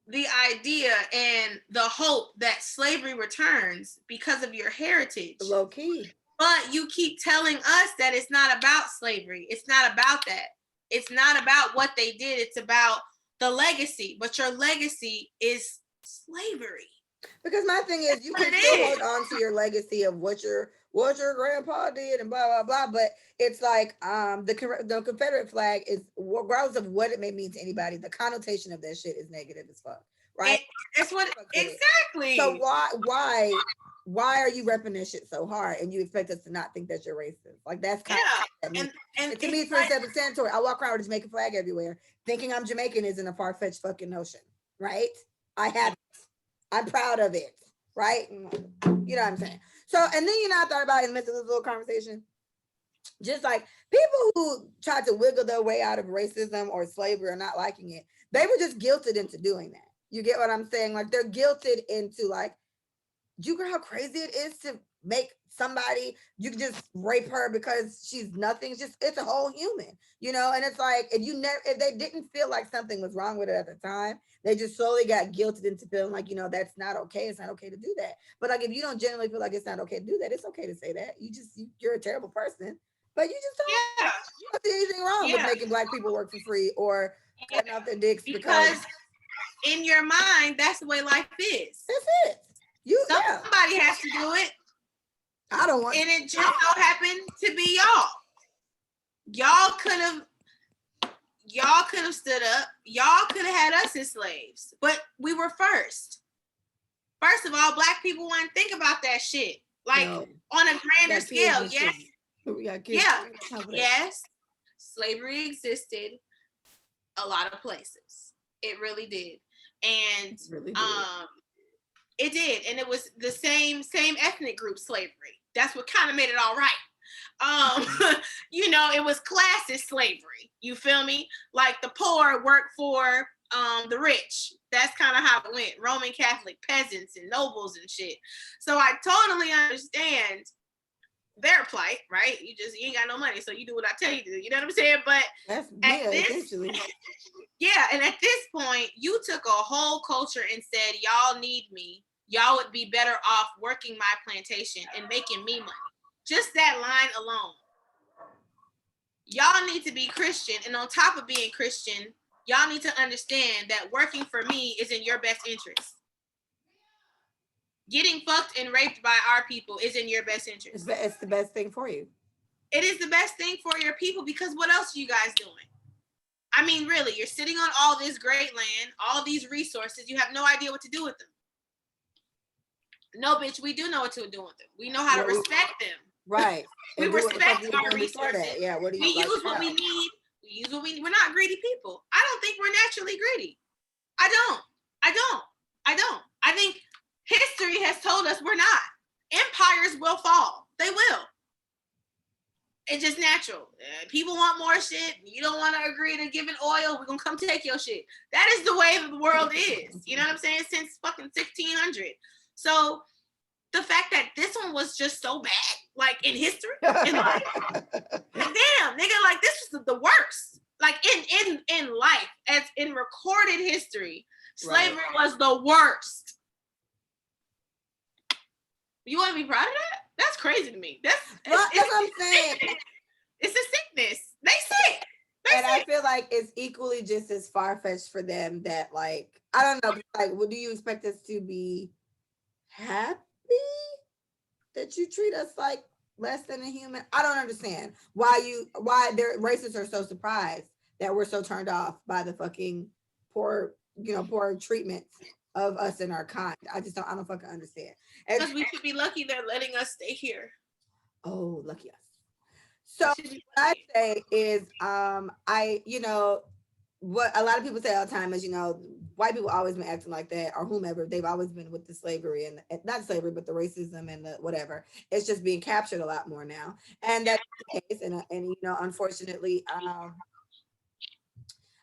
A: the idea and the hope that slavery returns because of your heritage.
B: Low key.
A: But you keep telling us that it's not about slavery. It's not about that. It's not about what they did. It's about the legacy. But your legacy is slavery.
B: Because my thing is, you can still hold on to your legacy of what your grandpa did and blah blah blah, but it's like the Confederate flag is, regardless of what it may mean to anybody, the connotation of that shit is negative as fuck, right?
A: That's what exactly.
B: So why are you repping this shit so hard and you expect us to not think that you're racist? Like, that's kind of and to me it's pretty self-explanatory. I walk around with a Jamaican flag everywhere, thinking I'm Jamaican isn't a far-fetched fucking notion, right? I'm proud of it, right? You know what I'm saying? So, and then, I thought about in the midst of this little conversation, just like people who tried to wiggle their way out of racism or slavery or not liking it, they were just guilted into doing that. You get what I'm saying? Like, they're guilted into, like, you know how crazy it is to make somebody, you can just rape her because she's nothing. It's a whole human, and it's like, if they didn't feel like something was wrong with it at the time, they just slowly got guilted into feeling like, that's not okay. It's not okay to do that. But like, if you don't generally feel like it's not okay to do that, it's okay to say that. You're a terrible person, but you just
A: Yeah.
B: don't see anything wrong with
A: Yeah.
B: making black people work for free or
A: Yeah.
B: cutting off their dicks
A: Because in your mind, that's the way life is.
B: that's it.
A: Somebody has to do it.
B: I don't want,
A: and it just so happened to be y'all. Y'all could have stood up. Y'all could have had us as slaves, but we were first. First of all, black people want to think about that shit, like on a grander scale. Yes, yes, slavery existed a lot of places. It really did, and it did, and it was the same ethnic group slavery. That's what kind of made it all right. It was classist slavery. You feel me? Like the poor worked for the rich. That's kind of how it went. Roman Catholic peasants and nobles and shit. So I totally understand their plight, right? You ain't got no money, so you do what I tell you to do. You know what I'm saying? But
B: essentially.
A: Yeah, and at this point, you took a whole culture and said, y'all need me. Y'all would be better off working my plantation and making me money. Just that line alone. Y'all need to be Christian. And on top of being Christian, y'all need to understand that working for me is in your best interest. Getting fucked and raped by our people is in your best interest.
B: It's the best thing for you.
A: It is the best thing for your people, because what else are you guys doing? I mean, really, you're sitting on all this great land, all these resources. You have no idea what to do with them. No, bitch, we do know what to do with them. We know how to respect them.
B: Right.
A: We respect our resources.
B: Yeah, what do you
A: We use what we need. We use what we need. We're not greedy people. I don't think we're naturally greedy. I don't. I think history has told us we're not. Empires will fall. They will. It's just natural. People want more shit. You don't want to agree to giving oil. We're going to come take your shit. That is the way the world is. You know what I'm saying? Since fucking 1600. So the fact that this one was just so bad, like in history, in life, damn, nigga, like this was the worst. Like in life, as in recorded history, slavery was the worst. You want to be proud of that? That's crazy to me. That's what I'm saying. It's a sickness. They sick.
B: I feel like it's equally just as far-fetched for them that, like, I don't know, like, what do you expect us to be happy that you treat us like less than a human? I don't understand why their racists are so surprised that we're so turned off by the fucking poor treatment of us and our kind. I don't fucking understand.
A: Because we should be lucky they're letting us stay here.
B: Oh, lucky us. So what I say is, what a lot of people say all the time is, white people always been acting like that, or whomever. They've always been with the slavery and not slavery, but the racism and the whatever. It's just being captured a lot more now, and that's the case. And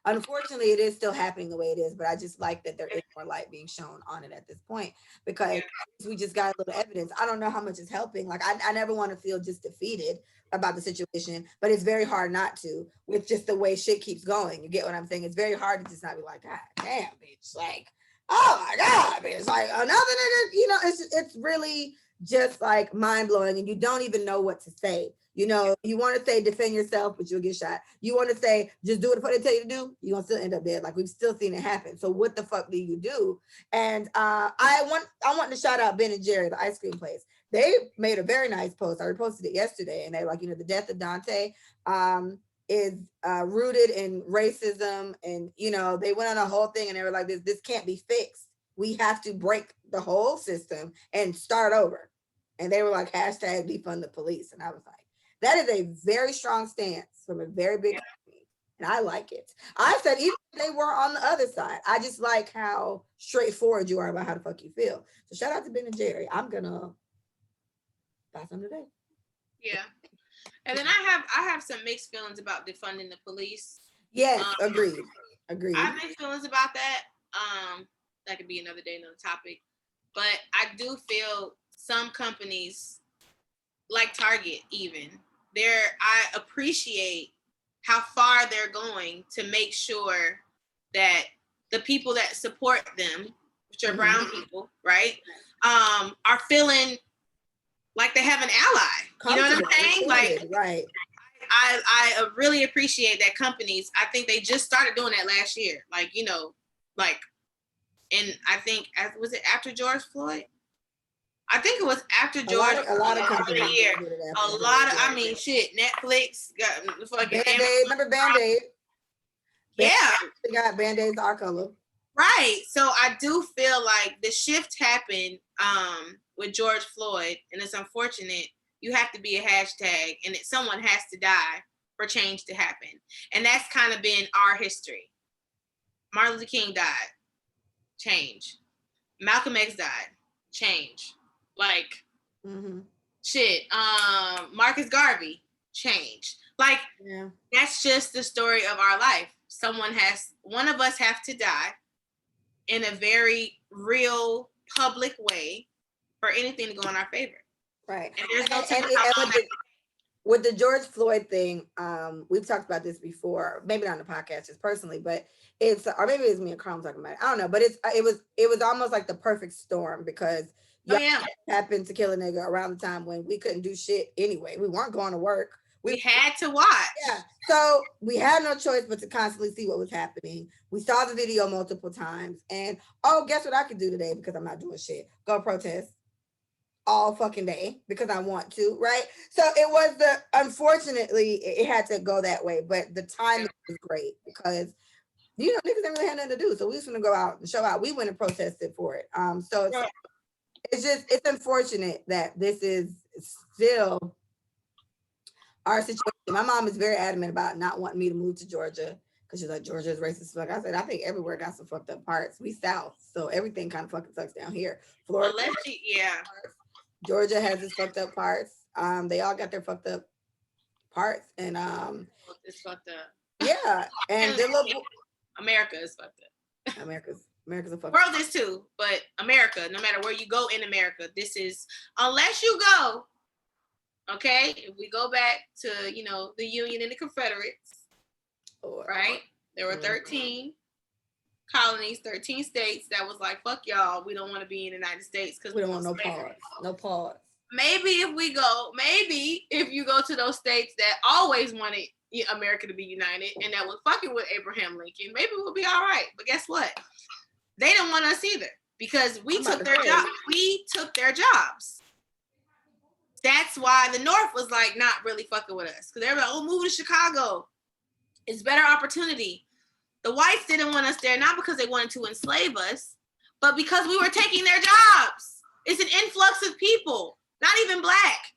B: unfortunately, it is still happening the way it is. But I just like that there is more light being shown on it at this point, because we just got a little evidence. I don't know how much is helping. Like, I never want to feel just defeated about the situation, but it's very hard not to, with just the way shit keeps going. You get what I'm saying? It's very hard to just not be like, God damn, bitch, like, oh my God, bitch, like another nigga, it's really just like mind blowing, and you don't even know what to say. You want to say defend yourself, but you'll get shot. You want to say just do what they tell you to do, you're gonna still end up dead. Like, we've still seen it happen. So what the fuck do you do? And I want to shout out Ben and Jerry, the ice cream place. They made a very nice post. I reposted it yesterday, and they were like, the death of Daunte is rooted in racism, and they went on a whole thing, and they were like, this can't be fixed. We have to break the whole system and start over. And they were like, hashtag defund the police. And I was like, that is a very strong stance from a very big company, and I like it. I said, even if they were on the other side, I just like how straightforward you are about how the fuck you feel. So shout out to Ben and Jerry. I'm gonna buy some today.
A: Yeah. And then I have some mixed feelings about defunding the police.
B: Yes, agreed.
A: I have mixed feelings about that. That could be another day, another topic. but I do feel some companies, like Target, even I appreciate how far they're going to make sure that the people that support them, which are brown people, right, are feeling like they have an ally. You know what I'm saying? Like,
B: right.
A: I really appreciate that companies. I think they just started doing that last year. Like, you know, like, and I think was it after George Floyd? I think it was after George.
B: A lot of companies.
A: I mean, shit. Netflix got fucking
B: Band-Aid. Remember Band-Aid?
A: Yeah,
B: they got Band-Aids our color.
A: Right. So I do feel like the shift happened with George Floyd, and it's unfortunate. You have to be a hashtag, and someone has to die for change to happen, and that's kind of been our history. Martin Luther King died, change. Malcolm X died, change. Like, shit. Marcus Garvey, change. Like, that's just the story of our life. One of us have to die in a very real public way for anything to go in our favor.
B: Right.
A: And there's no
B: with the George Floyd thing, we've talked about this before, maybe not on the podcast, just personally, but or maybe it's me and Carl talking about it. I don't know, but it was almost like the perfect storm because happened to kill a nigga around the time when we couldn't do shit anyway. We weren't going to work.
A: We had to watch.
B: Yeah. So we had no choice but to constantly see what was happening. We saw the video multiple times. And guess what I could do today because I'm not doing shit? Go protest all fucking day because I want to, right? So it was unfortunately, it had to go that way. But the timing was great because, niggas didn't really have nothing to do. So we was going to go out and show out. We went and protested for it. So it's unfortunate that this is still our situation. My mom is very adamant about not wanting me to move to Georgia because she's like, Georgia is racist. Like I said, I think everywhere got some fucked up parts. We South, so everything kind of fucking sucks down here. Florida, Georgia has its fucked up parts. They all got their fucked up parts, and
A: it's fucked up.
B: Yeah, and
A: America is fucked up.
B: America's a fucked up.
A: World is too, but America, no matter where you go in America, this is unless you go. Okay, if we go back to, the Union and the Confederates, right? There were 13 colonies, 13 states that was like, fuck y'all, we don't want to be in the United States because
B: we don't want no pause.
A: Maybe if you go to those states that always wanted America to be united and that was fucking with Abraham Lincoln, maybe we'll be all right. But guess what? They didn't want us either because we took their jobs. We took their jobs. That's why the North was like not really fucking with us because they were like, move to Chicago. It's better opportunity. The whites didn't want us there, not because they wanted to enslave us, but because we were taking their jobs. It's an influx of people, not even black.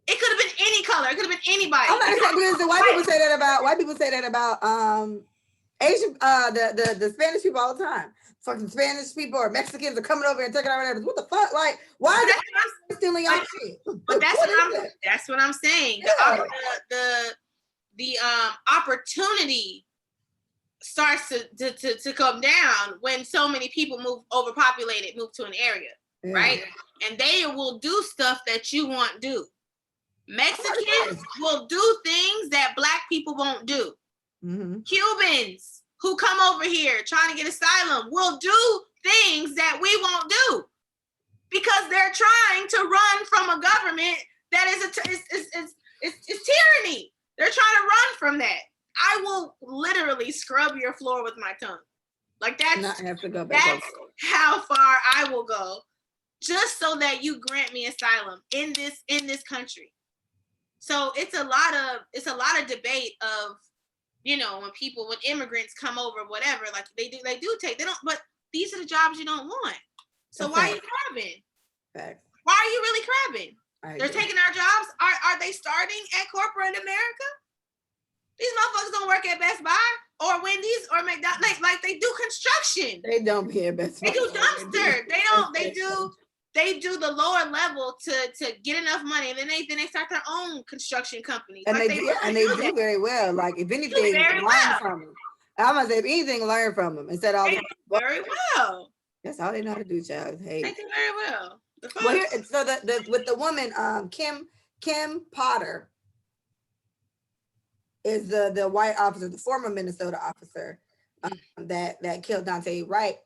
A: It could have been any color. It could have been anybody.
B: I'm not because the white people say that about Asian the Spanish people all the time. Fucking Spanish people or Mexicans are coming over and taking our neighbors. What the fuck? Like, why are they stealing our shit?
A: But that's what I'm saying. Yeah. The opportunity starts to come down when so many people move to an area, right? And they will do stuff that you won't do. Mexicans will do things that black people won't do. Mm-hmm. Cubans who come over here trying to get asylum will do things that we won't do because they're trying to run from a government that is tyranny. They're trying to run from that. I will literally scrub your floor with my tongue. Like that's how far I will go just so that you grant me asylum in this country. So it's a lot of debate of, when immigrants come over, whatever, like they don't, but these are the jobs you don't want. So why are you crabbing?
B: Facts.
A: Why are you really crabbing? They're taking our jobs. Are they starting at corporate America? These motherfuckers don't work at Best Buy or Wendy's or McDonald's. Like they do construction.
B: They don't be at Best Buy.
A: They do dumpster. They do the lower level to get enough money, and then they start their own construction companies.
B: And they do very well. Like if anything, learn from them. I'm gonna say if anything, learn from them instead of all
A: very well.
B: That's all they know how to do, child.
A: They
B: Hey.
A: do very well. The fuck?
B: Well, here, so the with the woman, Kim Potter is the white officer, the former Minnesota officer that killed Daunte Wright.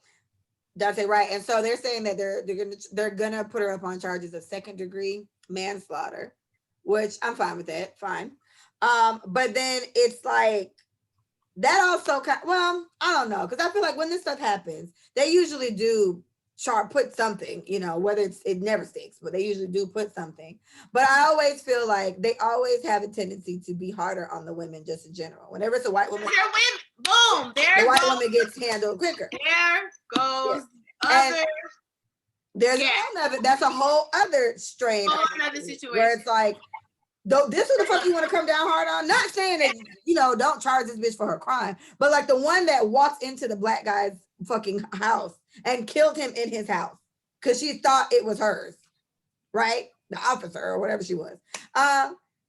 B: Daunte Wright, and so they're saying that they're gonna put her up on charges of second-degree manslaughter, which I'm fine with that. Fine, but then it's like that also well, I don't know, because I feel like when this stuff happens, they usually do put something, whether it never sticks, but they usually do put something. But I always feel like they always have a tendency to be harder on the women just in general. Whenever it's a white woman,
A: boom, there
B: the white
A: goes,
B: woman gets handled quicker.
A: There goes
B: other. There's another. That's a whole other strain.
A: Whole another situation
B: where it's like, though, this is the fuck you want to come down hard on. Not saying that don't charge this bitch for her crime, but like the one that walked into the black guy's fucking house and killed him in his house because she thought it was hers, right? The officer or whatever she was.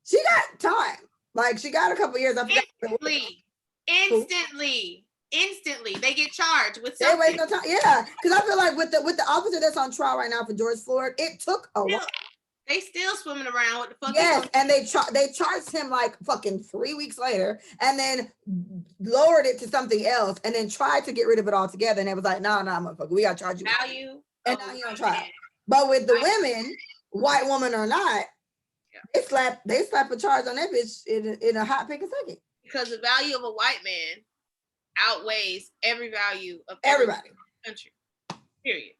B: She got time. Like she got a couple years.
A: Instantly, they get charged with something.
B: They waste no time. Yeah, because I feel like with the officer that's on trial right now for George Floyd, it took a while.
A: They still swimming around with the fuck.
B: Yes, and they charged him like fucking 3 weeks later, and then lowered it to something else, and then tried to get rid of it altogether. And it was like, no, motherfucker, we gotta charge you
A: value.
B: And now you on trial. But with the women, white woman or not, they slap a charge on that bitch in a hot pick a second.
A: Because the value of a white man outweighs every value of
B: everybody.
A: Country. Period.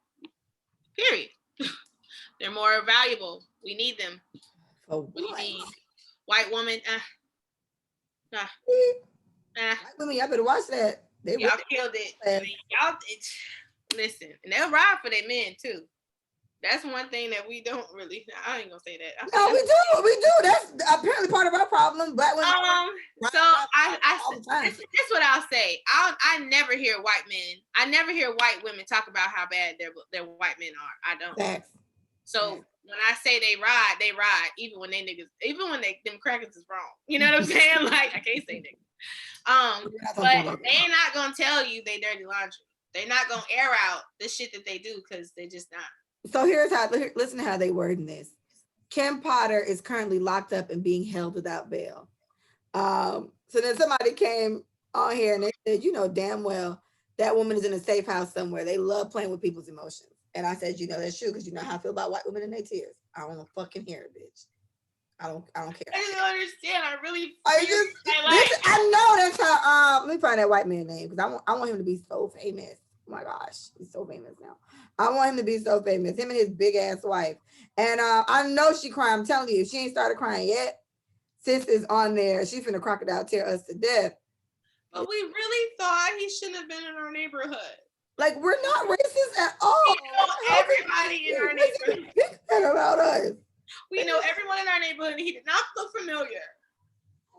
A: They're more valuable. We need them.
B: What
A: do you mean? White woman,
B: White women, y'all better watch that.
A: Y'all killed it. I mean, listen, and they'll ride for their men too. That's one thing that we don't really. I ain't gonna say that.
B: No, we do. That's apparently part of our problem. Black women.
A: So this is what I'll say. I never hear white men. I never hear white women talk about how bad their white men are. I don't.
B: Facts.
A: So when I say they ride, even when them crackers is wrong. You know what I'm saying? Like I can't say niggas. But they not gonna tell you they dirty laundry. They're not gonna air out the shit that they do because they're just not.
B: So listen to how they wording this. Kim Potter is currently locked up and being held without bail. So then somebody came on here and they said, damn well that woman is in a safe house somewhere. They love playing with people's emotions. And I said, that's true because you know how I feel about white women and their tears. I don't want to fucking hear it, bitch. I don't care.
A: I don't understand.
B: I know that's how. Let me find that white man name because I want him to be so famous. Oh my gosh, he's so famous now. I want him to be so famous. Him and his big ass wife. And I know she crying. I'm telling you, if she ain't started crying yet, sis is on there. She's finna crocodile tear us to death.
A: But we really thought he shouldn't have been in our neighborhood.
B: Like we're not racist at all.
A: We know everybody in our neighborhood.
B: That about us.
A: We know everyone in our neighborhood. And he did not look familiar.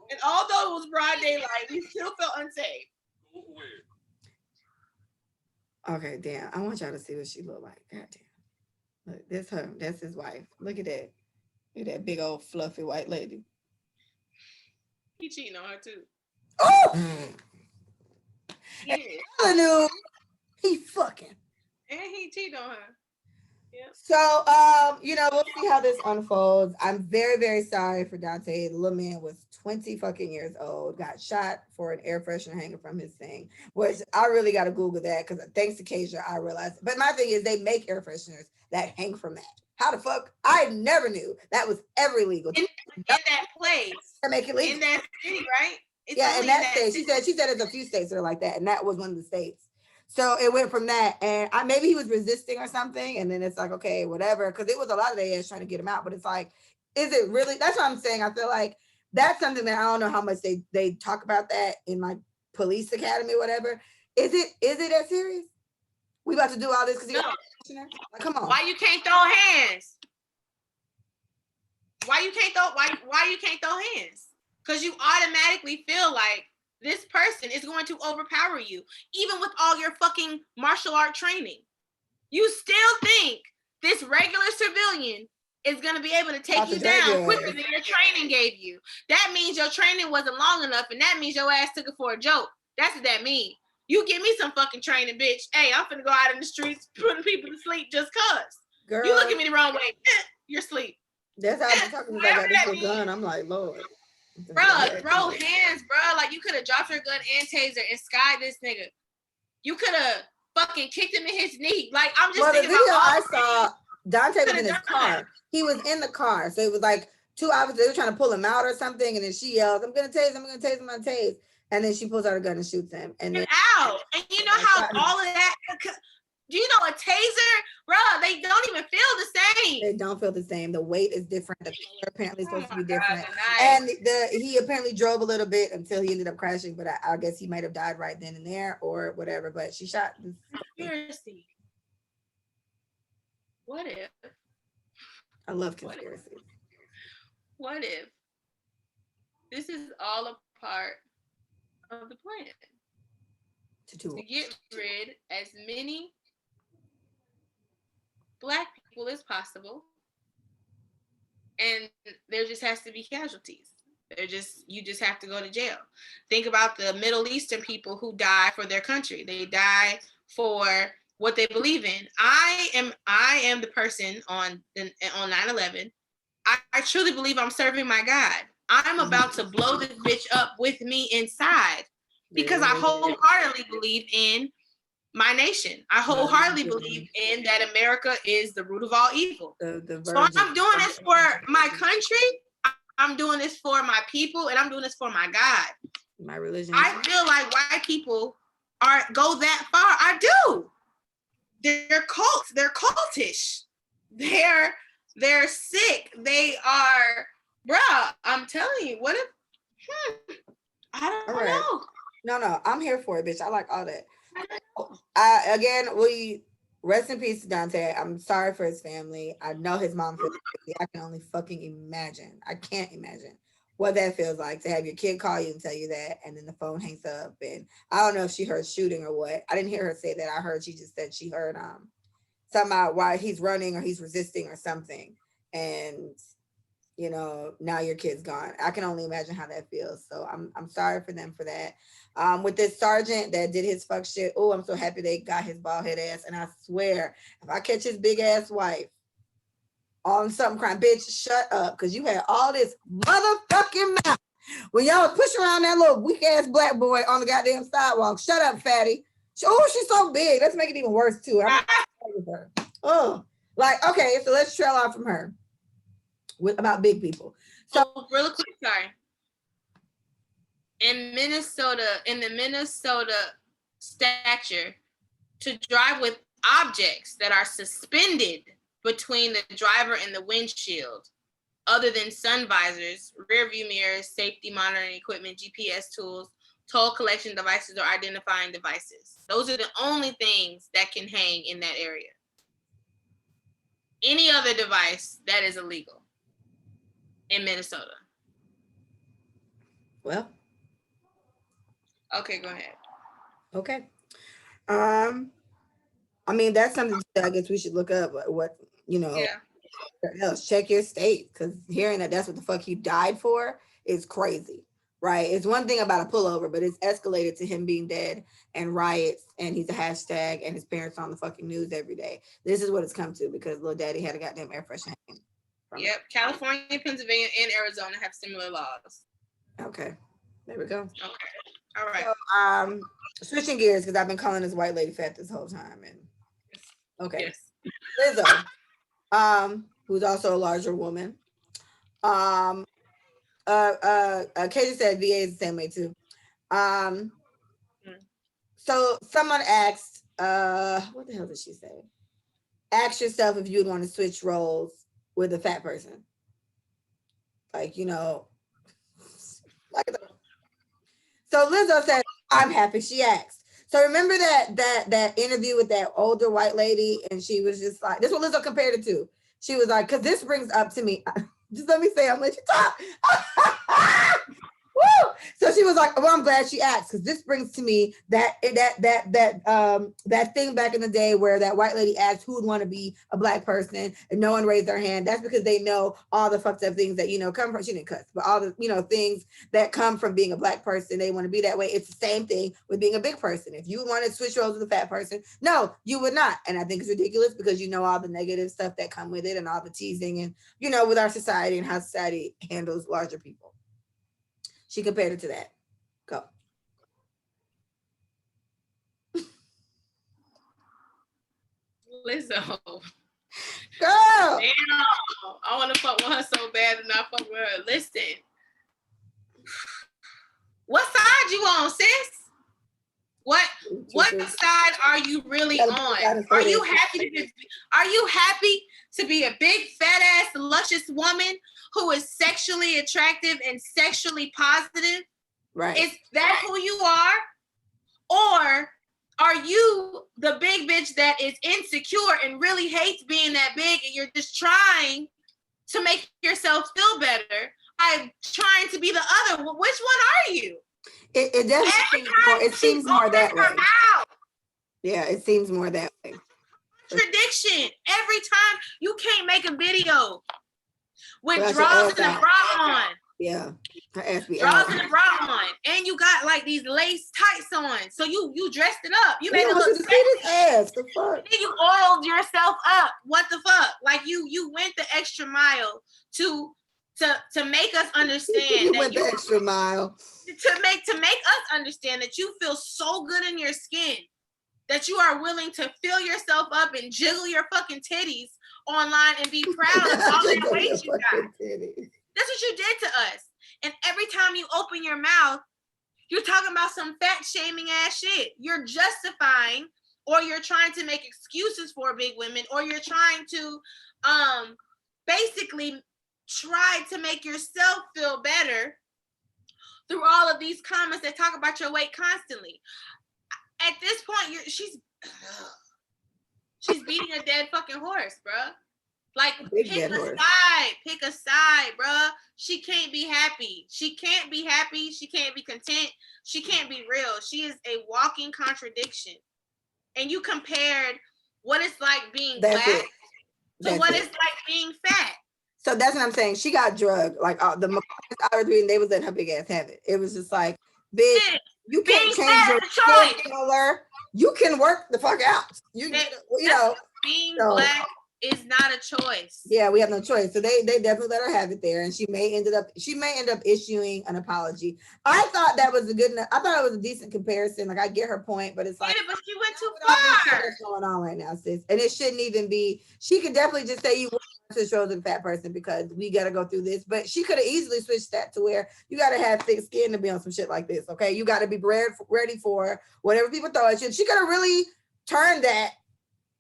A: And although it was broad daylight, we still felt unsafe.
B: Okay, damn. I want y'all to see what she looked like. God damn. Look, that's her. That's his wife. Look at that. Look at that big old fluffy white lady.
A: He cheating on her too.
B: Oh!
A: I
B: knew he fucking.
A: And he cheated on her. Yeah.
B: So, we'll see how this unfolds. I'm very, very sorry for Daunte. The little man was 20 fucking years old, got shot for an air freshener hanging from his thing, which I really got to Google that because thanks to Keisha, I realized. But my thing is they make air fresheners that hang from that. How the fuck? I never knew that was ever legal.
A: In that place.
B: To make it legal.
A: In that city, right?
B: It's in that state. She said there's a few states that are like that, and that was one of the states. So it went from that, and maybe he was resisting or something, and then it's like, okay, whatever, because it was a lot of their ass trying to get him out, but it's like, is it really? That's what I'm saying. I feel like that's something that I don't know how much they talk about that in like police academy or whatever. Is it that serious? We about to do all this because like, come on.
A: Why you can't throw hands? Why you can't throw hands? Because you automatically feel like this person is going to overpower you, even with all your fucking martial art training. You still think this regular civilian is going to be able to take you down quicker than your training gave you. That means your training wasn't long enough, and that means your ass took it for a joke. That's what that means. You give me some fucking training, bitch. Hey, I'm finna go out in the streets putting people to sleep just cuz.
B: Girl,
A: You look at me the wrong way. You're asleep.
B: that's how I'm talking about. I got this little gun. I'm like, Lord.
A: Bro, throw hands, bro. Like, you could have dropped your gun and taser and skied this nigga. You could have fucking kicked him in his knee. Like, I'm just thinking
B: the video
A: about
B: I saw, Daunte was in his car. He was in the car. So it was like two officers, they were trying to pull him out or something. And then she yells, I'm going to tase him, I'm going to tase him, I'm going to tase. And then she pulls out her gun and shoots him. And then
A: out. And you know how all of that, do you know a taser, bro? They don't even feel the same.
B: They don't feel the same. The weight is different. The color apparently is supposed to be different.
A: God,
B: and he apparently drove a little bit until he ended up crashing. But I guess he might have died right then and there or whatever. But she shot.
A: Conspiracy. What if?
B: I love conspiracy.
A: What if this is all a part of the plan? To get rid as many Black people as possible, and there just has to be casualties. You just have to go to jail. Think about the Middle Eastern people who die for their country. They die for what they believe in. I am the person on 9/11. I truly believe I'm serving my God. I'm about to blow this bitch up with me inside because I wholeheartedly believe in my nation. I wholeheartedly believe in that America is the root of all evil. So I'm doing this for my country. I'm doing this for my people, and I'm doing this for my God.
B: My religion.
A: I feel like white people go that far. I do. They're cults. They're cultish. They're sick. They are, bruh. I'm telling you. What if? I don't know.
B: No, I'm here for it, bitch. I like all that. We rest in peace to Daunte. I'm sorry for his family. I know his mom feels crazy. I can only fucking imagine. I can't imagine what that feels like to have your kid call you and tell you that, and then the phone hangs up. And I don't know if she heard shooting or what. I didn't hear her say that. I heard she just said she heard somehow why he's running or he's resisting or something. And now your kid's gone. I can only imagine how that feels. So I'm sorry for them for that. With this sergeant that did his fuck shit, oh, I'm so happy they got his bald head ass. And I swear, if I catch his big ass wife on something crime, bitch, shut up. Because you had all this motherfucking mouth when y'all was pushing around that little weak ass Black boy on the goddamn sidewalk. Shut up, fatty. Oh, she's so big. Let's make it even worse too. Oh, okay, so let's trail off from her. About big people. So
A: real quick, sorry. In the Minnesota statute, to drive with objects that are suspended between the driver and the windshield, other than sun visors, rear view mirrors, safety monitoring equipment, GPS tools, toll collection devices, or identifying devices. Those are the only things that can hang in that area. Any other device, that is illegal in Minnesota.
B: Well.
A: Okay, go ahead.
B: Okay. I mean, that's something that I guess we should look up. What else? Check your state, because hearing that's what the fuck he died for is crazy, right? It's one thing about a pullover, but it's escalated to him being dead and riots, and he's a hashtag, and his parents on the fucking news every day. This is what it's come to because Lil Daddy had a goddamn air freshener.
A: Yep, California, Pennsylvania, and Arizona have similar laws.
B: Okay, there we go.
A: Okay, all right.
B: So, switching gears because I've been calling this white lady fat this whole time, and okay, yes. Lizzo, who's also a larger woman. Katie said VA is the same way too. So someone asked, what the hell did she say? Ask yourself if you'd want to switch roles with a fat person. So Lizzo said, I'm happy she asked. So remember that interview with that older white lady, and she was just like, this is what Lizzo compared it to. She was like, because this brings up to me, just let me say, I'm let you talk. Woo! So she was like, well, I'm glad she asked, because this brings to me that thing back in the day where that white lady asked who would want to be a black person and no one raised their hand. That's because they know all the fucked up things that, come from, she didn't cuss, but all the, things that come from being a black person, they want to be that way. It's the same thing with being a big person. If you want to switch roles with a fat person, no, you would not. And I think it's ridiculous because all the negative stuff that come with it and all the teasing and, with our society and how society handles larger people. She compared it to that. Go.
A: Lizzo.
B: Girl.
A: Damn. I want to fuck with her so bad and not fuck with her. Listen. What side you on, sis? What side are you really on? Are you happy to be a big fat ass luscious woman who is sexually attractive and sexually positive?
B: Right.
A: Is that who you are? Or are you the big bitch that is insecure and really hates being that big and you're just trying to make yourself feel better by trying to be the other? Which one are you?
B: It definitely seems more that way. Yeah, it seems more that way.
A: Contradiction. Every time you can't make a video with draws and a bra on.
B: Yeah, her ass be
A: draws and a bra on, and you got like these lace tights on. So you dressed it up. You made it look sexy.
B: Ass. The fuck?
A: Then you oiled yourself up. What the fuck? Like you went the extra mile to make us understand.
B: You went the extra mile.
A: To make us understand that you feel so good in your skin that you are willing to fill yourself up and jiggle your fucking titties online and be proud of all that weight you got. That's what you did to us. And every time you open your mouth, you're talking about some fat shaming ass shit. You're justifying, or you're trying to make excuses for big women, or you're trying to basically try to make yourself feel better through all of these comments that talk about your weight constantly. At this point, she's beating a dead fucking horse, bruh. Like, pick a side, bruh. She can't be happy. She can't be happy. She can't be content. She can't be real. She is a walking contradiction. And you compared what it's like being black to what it's like being fat.
B: So that's what I'm saying. She got drugged. Like the I was reading, they was in her big ass habit. It was just like, bitch, you can't change your skin color. You can work the fuck out.
A: Being black is not a choice.
B: Yeah, we have no choice. So they definitely let her have it there, and she may end up issuing an apology. I thought that was I thought it was a decent comparison. Like, I get her point, but it's like,
A: yeah, but she went too far.
B: What's going on right now, sis? And it shouldn't even be. She could definitely just say you want to show the fat person because we got to go through this. But she could have easily switched that to where you got to have thick skin to be on some shit like this. Okay, you got to be ready for whatever people throw at you. She could have really turned that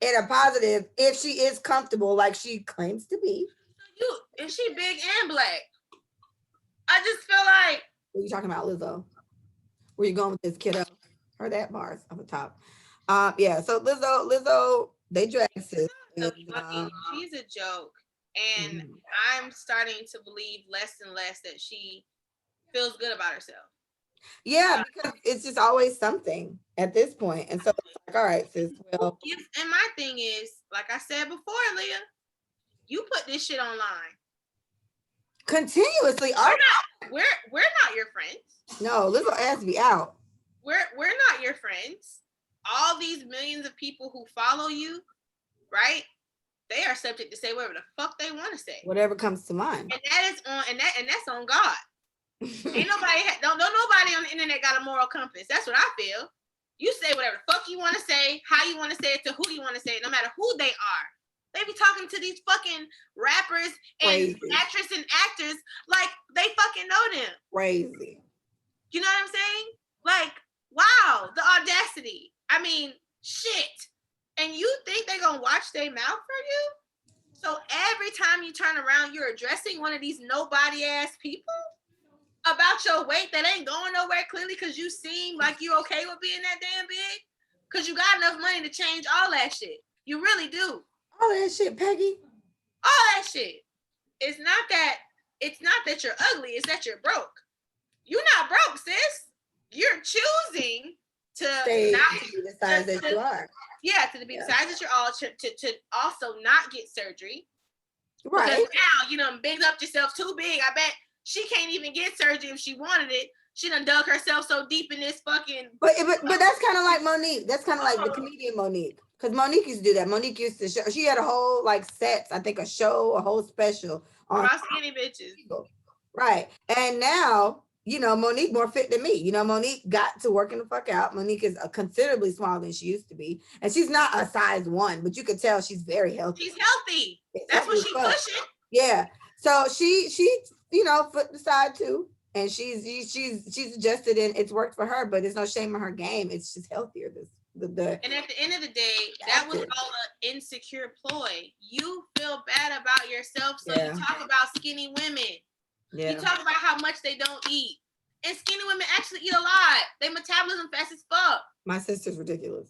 B: in a positive if she is comfortable like she claims to be.
A: Is she big and black? I just feel like.
B: What are you talking about, Lizzo? Where you going with this kiddo? Or that bars on the top. Yeah, so Lizzo, they drag sis.
A: She's a joke. And I'm starting to believe less and less that she feels good about herself.
B: Yeah, because it's just always something at this point. And so it's like, all right, sis, well.
A: And my thing is, like I said before, Leah, you put this shit online.
B: Continuously.
A: We're not your friends.
B: No, Lizzo asked me out.
A: We're not your friends. All these millions of people who follow you, right? They are subject to say whatever the fuck they want to say.
B: Whatever comes to mind.
A: And that is on and that's on God. Ain't nobody don't nobody on the internet got a moral compass. That's what I feel. You say whatever the fuck you want to say, how you want to say it, to who you want to say it, no matter who they are. They be talking to these fucking rappers and actresses and actors like they fucking know them. Crazy. You know what I'm saying? Like, wow, the audacity. I mean, shit. And you think they gonna watch their mouth for you? So every time you turn around, you're addressing one of these nobody ass people about your weight that ain't going nowhere, clearly because you seem like you okay with being that damn big, because you got enough money to change all that shit. You really do.
B: All that shit, Peggy.
A: All that shit. It's not that you're ugly, it's that you're broke. you're not broke, sis. You're choosing to
B: Stay
A: not
B: to be the size that you are.
A: Yeah, to be the size that you're all to also not get surgery.
B: Right.
A: Because now, you know, bigged up yourself too big. I bet she can't even get surgery if she wanted it. She done dug herself so deep in this fucking.
B: But that's kind of like Monique. That's kind of like the comedian Monique. Because Monique used to do that. Monique used to show. She had a whole like sets. I think a show, a whole special on
A: About skinny bitches.
B: people. Right. And now, you know, Monique more fit than me. You know, Monique got to working the fuck out. Monique is considerably smaller than she used to be. And she's not a size 1, but you could tell she's very healthy.
A: She's healthy. That's what she's pushing.
B: Yeah. So she you know, foot the side too. And she's adjusted and it's worked for her, but there's no shame in her game. It's just healthier.
A: And at the end of the day, that was all an insecure ploy. You feel bad about yourself, so you talk about skinny women. Yeah. You talk about how much they don't eat. And skinny women actually eat a lot. They metabolism fast as fuck.
B: My sister's ridiculous.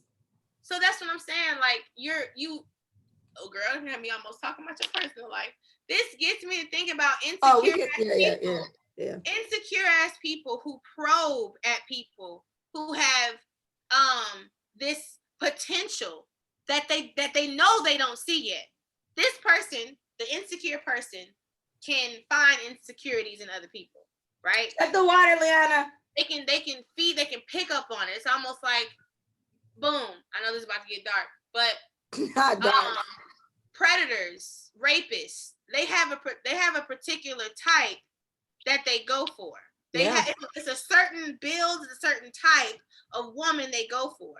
A: So that's what I'm saying. Like oh girl, you have me almost talking about your personal life. This gets me to think about insecure people. Yeah. Insecure ass people who probe at people who have this potential that they know they don't see yet. This person, the insecure person, can find insecurities in other people, right?
B: At the water, Liana.
A: They can pick up on it. It's almost like, boom. I know this is about to get dark, but
B: not dark.
A: Predators, rapists, they have a particular type that they go for. It's a certain build, it's a certain type of woman they go for,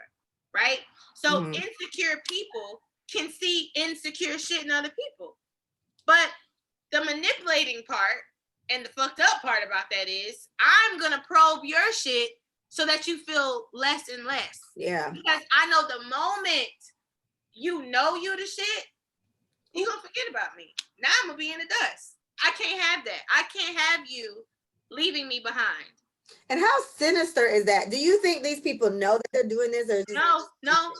A: right? So insecure people can see insecure shit in other people. But the manipulating part and the fucked up part about that is I'm gonna probe your shit so that you feel less and less. Yeah. Because I know the moment you know you the shit, you gonna forget about me. Now I'm gonna be in the dust. I can't have that. I can't have you leaving me behind.
B: And how sinister is that? Do you think these people know that they're doing this? Or
A: No.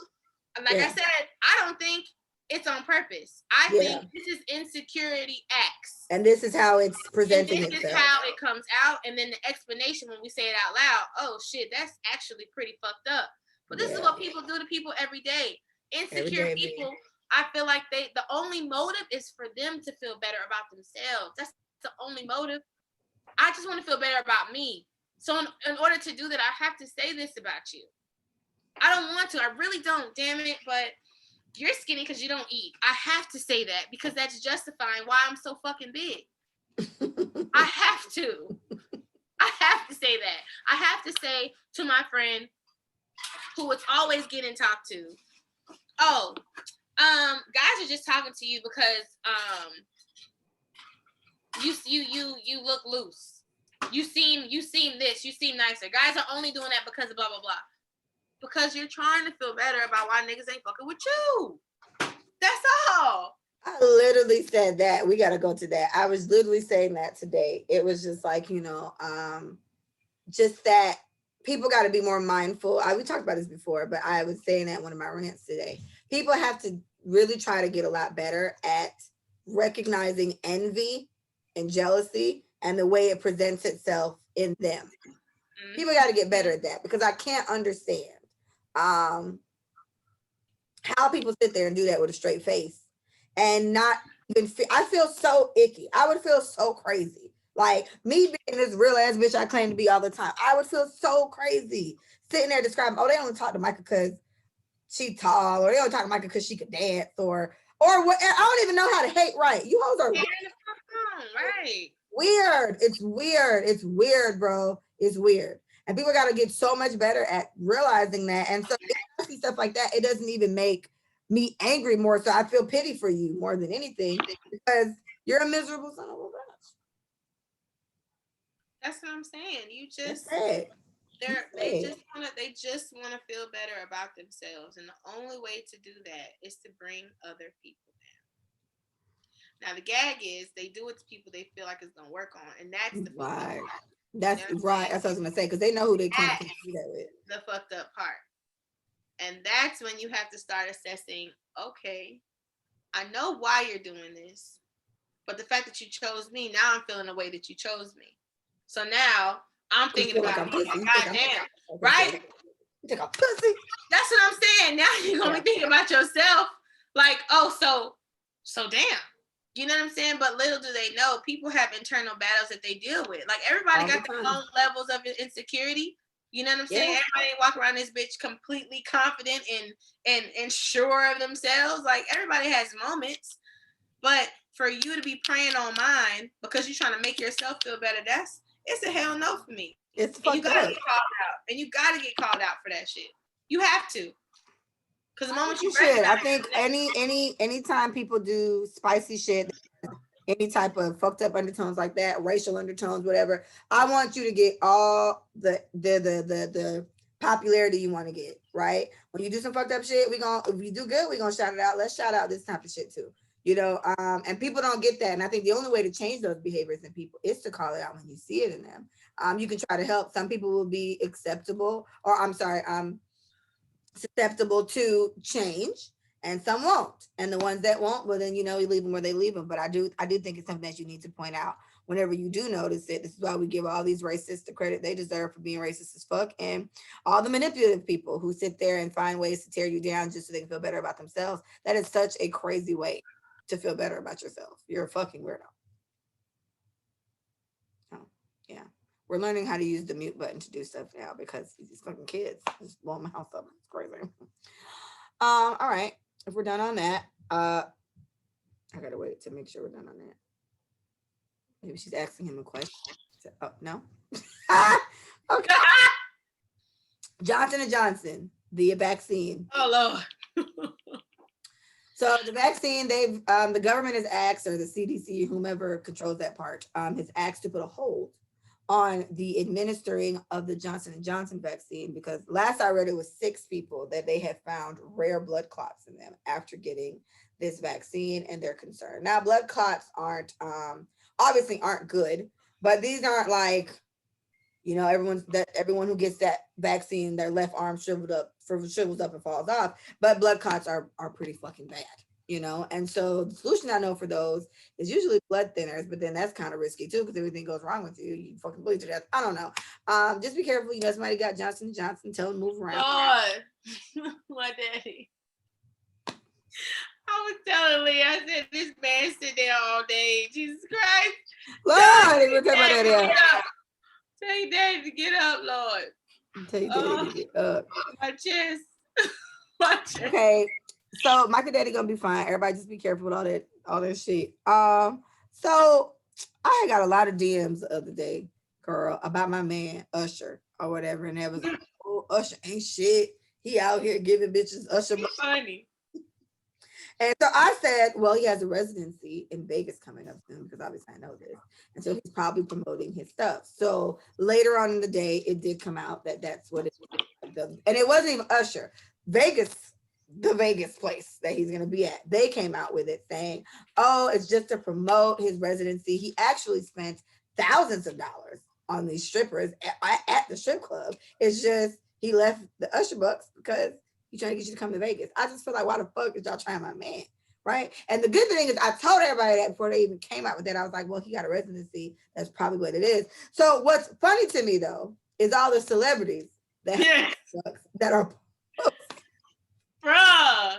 A: Like I said, I don't think it's on purpose. I think this is insecurity acts.
B: And this is how it's presenting itself.
A: This is how it comes out. And then the explanation when we say it out loud, oh shit, that's actually pretty fucked up. But this is what people do to people every day. Insecure people, I feel like the only motive is for them to feel better about themselves. That's the only motive. I just want to feel better about me. So in order to do that, I have to say this about you. I don't want to. I really don't, damn it. But you're skinny because you don't eat. I have to say that because that's justifying why I'm so fucking big. I have to. I have to say that. I have to say to my friend who is always getting talked to, oh, guys are just talking to you because you look loose. You seem this, you seem nicer. Guys are only doing that because of blah blah blah. Because you're trying to feel better about why niggas ain't fucking with you. That's all.
B: I literally said that. We got to go to that. I was literally saying that today. It was just like, you know, just that people got to be more mindful. We talked about this before, but I was saying that in one of my rants today. People have to really try to get a lot better at recognizing envy and jealousy and the way it presents itself in them. Mm-hmm. People got to get better at that because I can't understand how people sit there and do that with a straight face and not even I feel so icky. I would feel so crazy. Like me being this real ass bitch I claim to be all the time. I would feel so crazy sitting there describing, oh, they only talk to Micah because she tall, or they only talk to Micah because she could dance, or what. I don't even know how to hate right. You hoes are
A: right.
B: Weird. It's weird. It's weird, bro. It's weird. And people got to get so much better at realizing that. And so if I see stuff like that, it doesn't even make me angry more. So I feel pity for you more than anything because you're a miserable son of a bitch.
A: That's what I'm saying. You just they just want to feel better about themselves, and the only way to do that is to bring other people down. Now the gag is they do it to people they feel like it's gonna work on, and that's the
B: right. That's right. That's what I was gonna say because they know who they can't do that with.
A: The fucked up part, and that's when you have to start assessing. Okay, I know why you're doing this, but the fact that you chose me, now I'm feeling the way that you chose me. So now I'm thinking
B: feel
A: about
B: like I'm pussy. You think I'm
A: goddamn,
B: okay,
A: right?
B: You think I'm pussy?
A: That's what I'm saying. Now you're gonna be thinking about yourself, like, oh, so damn. You know what I'm saying? But little do they know, people have internal battles that they deal with. Like everybody got their own levels of insecurity. You know what I'm saying? Everybody walk around this bitch completely confident and sure of themselves. Like everybody has moments, but for you to be preying on mine because you're trying to make yourself feel better, it's a hell no for me.
B: It's
A: and you
B: fucked
A: gotta
B: up.
A: get called out, and you gotta get called out for that shit. You have to, because the moment you
B: should. I think anytime people do spicy shit, any type of fucked up undertones like that, racial undertones, whatever, I want you to get all the popularity you want to get, right? When you do some fucked up shit, if you do good, we're gonna shout it out. Let's shout out this type of shit too. You know, and people don't get that. And I think the only way to change those behaviors in people is to call it out when you see it in them. You can try to help. Some people will be susceptible to change, and some won't. And the ones that won't, well, then you leave them where they leave them. But I do think it's something that you need to point out whenever you do notice it. This is why we give all these racists the credit they deserve for being racist as fuck, and all the manipulative people who sit there and find ways to tear you down just so they can feel better about themselves. That is such a crazy way to feel better about yourself. You're a fucking weirdo. Oh, yeah. We're learning how to use the mute button to do stuff now because these fucking kids just blowing my house up. It's crazy. All right. If we're done on that, I gotta wait to make sure we're done on that. Maybe she's asking him a question. Oh, no. Okay. Johnson & Johnson, the vaccine.
A: Oh, Lord.
B: So the vaccine, the government has asked, or the CDC, whomever controls that part, has asked to put a hold on the administering of the Johnson & Johnson vaccine, because last I read it was 6 people that they have found rare blood clots in them after getting this vaccine, and they're concerned. Now, blood clots obviously aren't good, but these aren't like, everyone who gets that vaccine, their left arm shrivels up and falls off, but blood clots are pretty fucking bad. And so the solution I know for those is usually blood thinners, but then that's kind of risky too, because everything goes wrong with you, you fucking bleed to death. I don't know. Just be careful. Somebody got Johnson & Johnson, tell them to move around.
A: Lord, my daddy. I was telling Lee, I said, this man sit there all day. Jesus Christ.
B: Lord, we're talking about that.
A: Tell your daddy to get up, Lord.
B: Tell your daddy to get up.
A: My chest. My chest.
B: Okay. So Michael Daddy gonna be fine. Everybody just be careful with all that shit. So I got a lot of DMs the other day, girl, about my man Usher or whatever, and it was like, oh, Usher ain't shit. He out here giving bitches Usher money.
A: Funny.
B: And so I said, well, he has a residency in Vegas coming up soon, because obviously I know this. And so he's probably promoting his stuff. So later on in the day, it did come out that that's what it was. And it wasn't even Usher. The Vegas place that he's going to be at, they came out with it saying, oh, it's just to promote his residency. He actually spent thousands of dollars on these strippers at the strip club. It's just he left the Usher bucks because he's trying to get you to come to Vegas. I just feel like, why the fuck is y'all trying my man? Right? And the good thing is I told everybody that before they even came out with that. I was like, well, he got a residency. That's probably what it is. So what's funny to me, though, is all the celebrities that are
A: Bruh.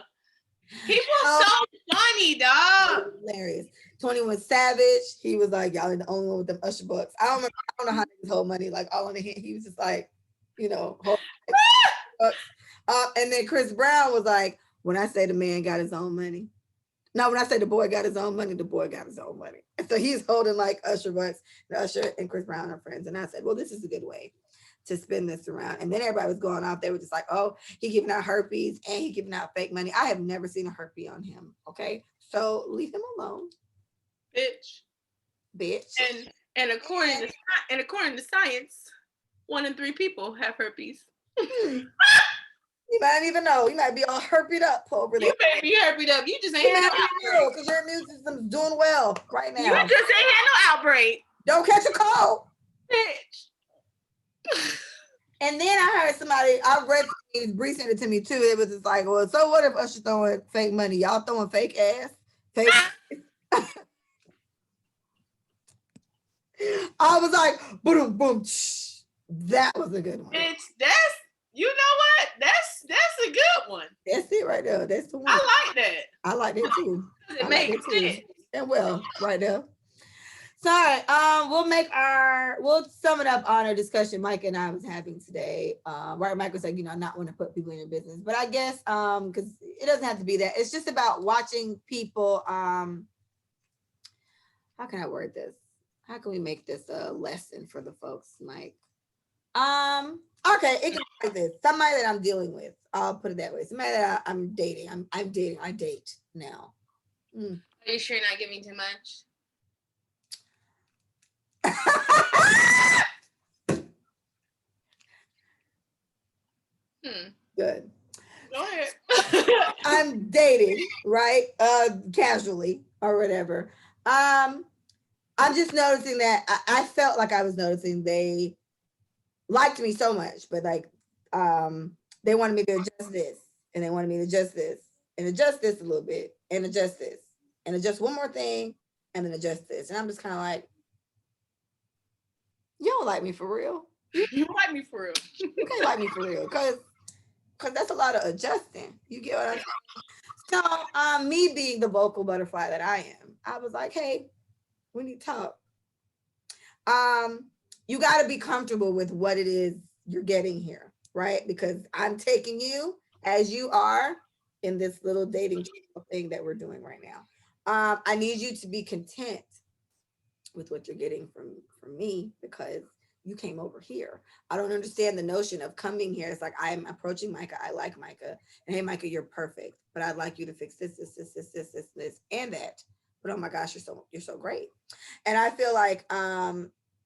A: People so funny, dog.
B: Hilarious. 21 Savage, he was like, y'all are the only one with them Usher bucks. I don't know how niggas hold money like all on the hand. He was just like, and then Chris Brown was like, when I say the man got his own money. No, when I say the boy got his own money, the boy got his own money. And so he's holding like Usher bucks. And Usher and Chris Brown are friends. And I said, well, this is a good way to spin this around. And then everybody was going off. They were just like, oh, he giving out herpes and he giving out fake money. I have never seen a herpes on him. Okay. So leave him alone. Bitch.
A: And according to science, 1 in 3 people have herpes.
B: You might even know. You might be all herped up over there.
A: You may be herped up. You just ain't had no outbreak.
B: Because your immune system's doing well right now.
A: You just ain't had no outbreak.
B: Don't catch a cold.
A: Bitch.
B: And then I heard I read it, Bree sent it to me too. It was just like, well, so what if Usher throwing fake money? Y'all throwing fake ass? Fake. I was like, boom, boom. That was a good one.
A: That's you know what? That's a good one.
B: That's it right there. That's the one.
A: I like that.
B: I like it too.
A: It makes sense.
B: And well, right there. So all right, we'll sum it up on our discussion Mike and I was having today. Right, Mike was like, not want to put people in your business, but I guess because it doesn't have to be that. It's just about watching people. How can I word this? How can we make this a lesson for the folks, Mike? Okay, it can be like this. Somebody that I'm dealing with. I'll put it that way. Somebody that I'm dating. I'm dating. I date now.
A: Are you sure you're not giving too much?
B: Good.
A: Go ahead.
B: I'm dating, right? Casually or whatever. I'm just noticing that I felt like I was noticing they liked me so much, but like they wanted me to adjust this, and they wanted me to adjust this, and adjust this a little bit, and adjust this, and adjust one more thing, and then adjust this. And I'm just kind of like, you don't like me for real.
A: You like me for real.
B: You can't like me for real, because that's a lot of adjusting. You get what I'm saying? So me being the vocal butterfly that I am, I was like, hey, we need to talk. You got to be comfortable with what it is you're getting here, right? Because I'm taking you as you are in this little dating thing that we're doing right now. I need you to be content with what you're getting from me, because you came over here. I don't understand the notion of coming here. It's like, I'm approaching Micah. I like Micah. And hey, Micah, you're perfect. But I'd like you to fix this, and that. But oh my gosh, you're so great. And I feel like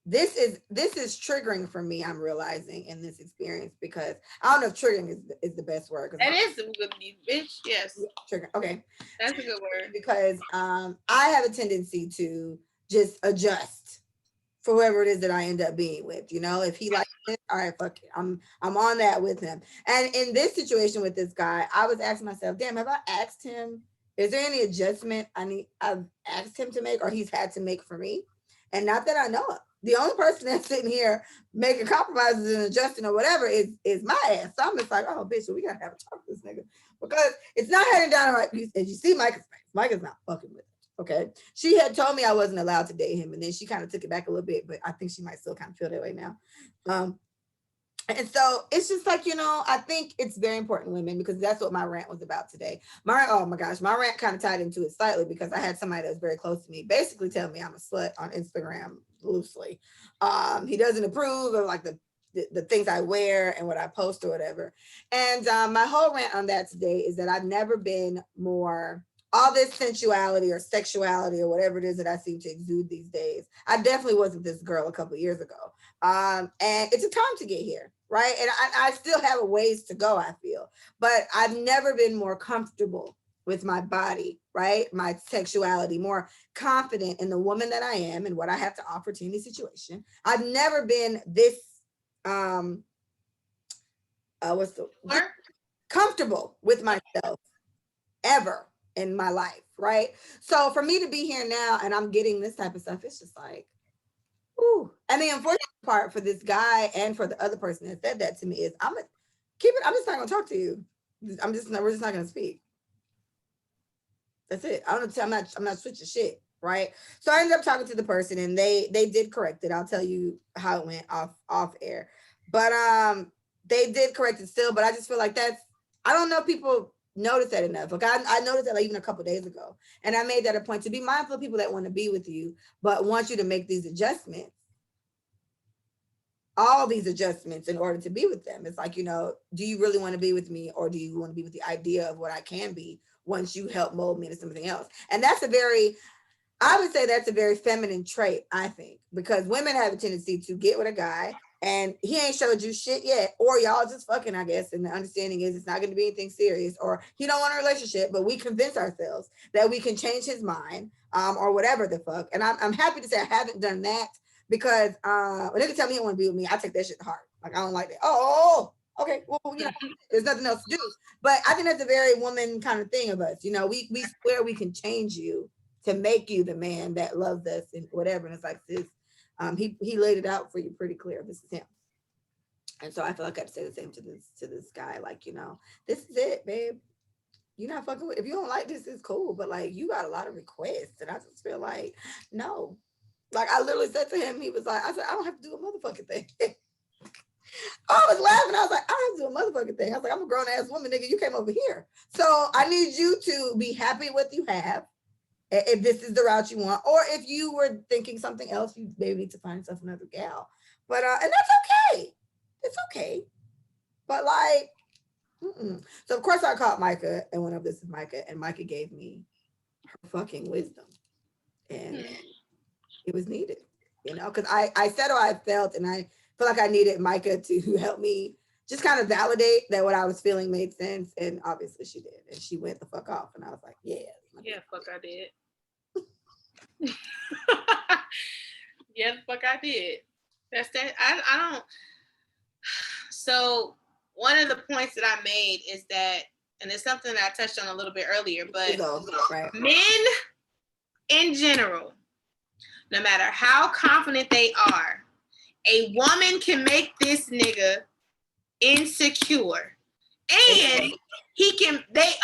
B: this is triggering for me, I'm realizing, in this experience, because I don't know if triggering is the best word.
A: That is a good bitch, yes.
B: Trigger. Okay.
A: That's a good word.
B: Because I have a tendency to just adjust for whoever it is that I end up being with. If he likes it, all right, fuck it. I'm on that with him. And in this situation with this guy, I was asking myself, damn, have I asked him, is there any adjustment I've asked him to make, or he's had to make for me? And not that I know of. The only person that's sitting here making compromises and adjusting or whatever is my ass. So I'm just like, oh, bitch, we gotta have a talk to this nigga, because it's not heading down right. As you see Micah's face, Micah's not fucking with it. Okay. She had told me I wasn't allowed to date him, and then she kind of took it back a little bit, but I think she might still kind of feel that way now. And so it's just like, I think it's very important, women, because that's what my rant was about today. Oh my gosh, my rant kind of tied into it slightly, because I had somebody that was very close to me basically tell me I'm a slut on Instagram loosely. He doesn't approve of like the things I wear and what I post or whatever. And my whole rant on that today is that I've never been more, all this sensuality or sexuality or whatever it is that I seem to exude these days. I definitely wasn't this girl a couple of years ago. And it took time to get here, right? And I still have a ways to go, I feel. But I've never been more comfortable with my body, right? My sexuality, more confident in the woman that I am and what I have to offer to any situation. I've never been this, comfortable with myself ever in my life, right? So for me to be here now and I'm getting this type of stuff, it's just like, ooh. And the unfortunate part for this guy and for the other person that said that to me is, I'm just not gonna talk to you. We're just not gonna speak. That's it. I'm not switching shit, right? So I ended up talking to the person, and they did correct it. I'll tell you how it went off air. But they did correct it still, but I just feel like I don't know if people notice that enough. Like I noticed that like even a couple of days ago. And I made that a point to be mindful of people that want to be with you, but want you to make these adjustments. All these adjustments in order to be with them. It's like, do you really want to be with me, or do you want to be with the idea of what I can be once you help mold me to something else? And I would say that's a very feminine trait, I think, because women have a tendency to get with a guy and he ain't showed you shit yet, or y'all just fucking, I guess. And the understanding is it's not going to be anything serious, or he don't want a relationship, but we convince ourselves that we can change his mind, or whatever the fuck. And I'm happy to say I haven't done that, because when they can tell me they want to be with me, I take that shit to heart. Like, I don't like that. Oh, okay. Well, there's nothing else to do. But I think that's a very woman kind of thing of us. We swear we can change you to make you the man that loves us and whatever. And it's like this. He laid it out for you pretty clear. This is him. And so I feel like I have to say the same to this guy. Like, this is it, babe. You're not fucking with. If you don't like this, it's cool. But like, you got a lot of requests, and I just feel like, no. Like I literally said to him, he was like, I said, I don't have to do a motherfucking thing. I was laughing. I was like, I don't have to do a motherfucking thing. I was like, I'm a grown ass woman, nigga. You came over here, so I need you to be happy with what you have. If this is the route you want, or if you were thinking something else, you maybe need to find yourself another gal. But and that's okay. It's okay. But like, so of course I called Micah and went up this is Micah, and Micah gave me her fucking wisdom, and it was needed, because I said how I felt, and I feel like I needed Micah to help me just kind of validate that what I was feeling made sense, and obviously she did, and she went the fuck off, and I was like, yeah,
A: fuck I did. Yeah, the fuck I did. That's that. I don't. So one of the points that I made is that, and it's something that I touched on a little bit earlier, but
B: right.
A: Men in general, no matter how confident they are, a woman can make this nigga insecure. And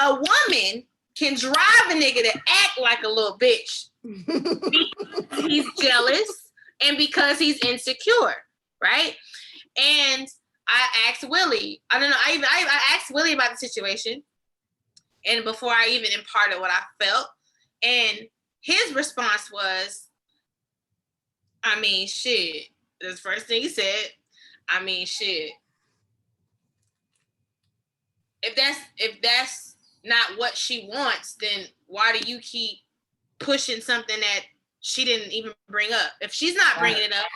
A: a woman can drive a nigga to act like a little bitch. He's jealous and because he's insecure, right? And I asked Willie, I asked Willie about the situation, and before I even imparted what I felt, and his response was, I mean, shit. That's the first thing he said. I mean, shit. If that's not what she wants, then why do you keep pushing something that she didn't even bring up? If she's not bringing it up,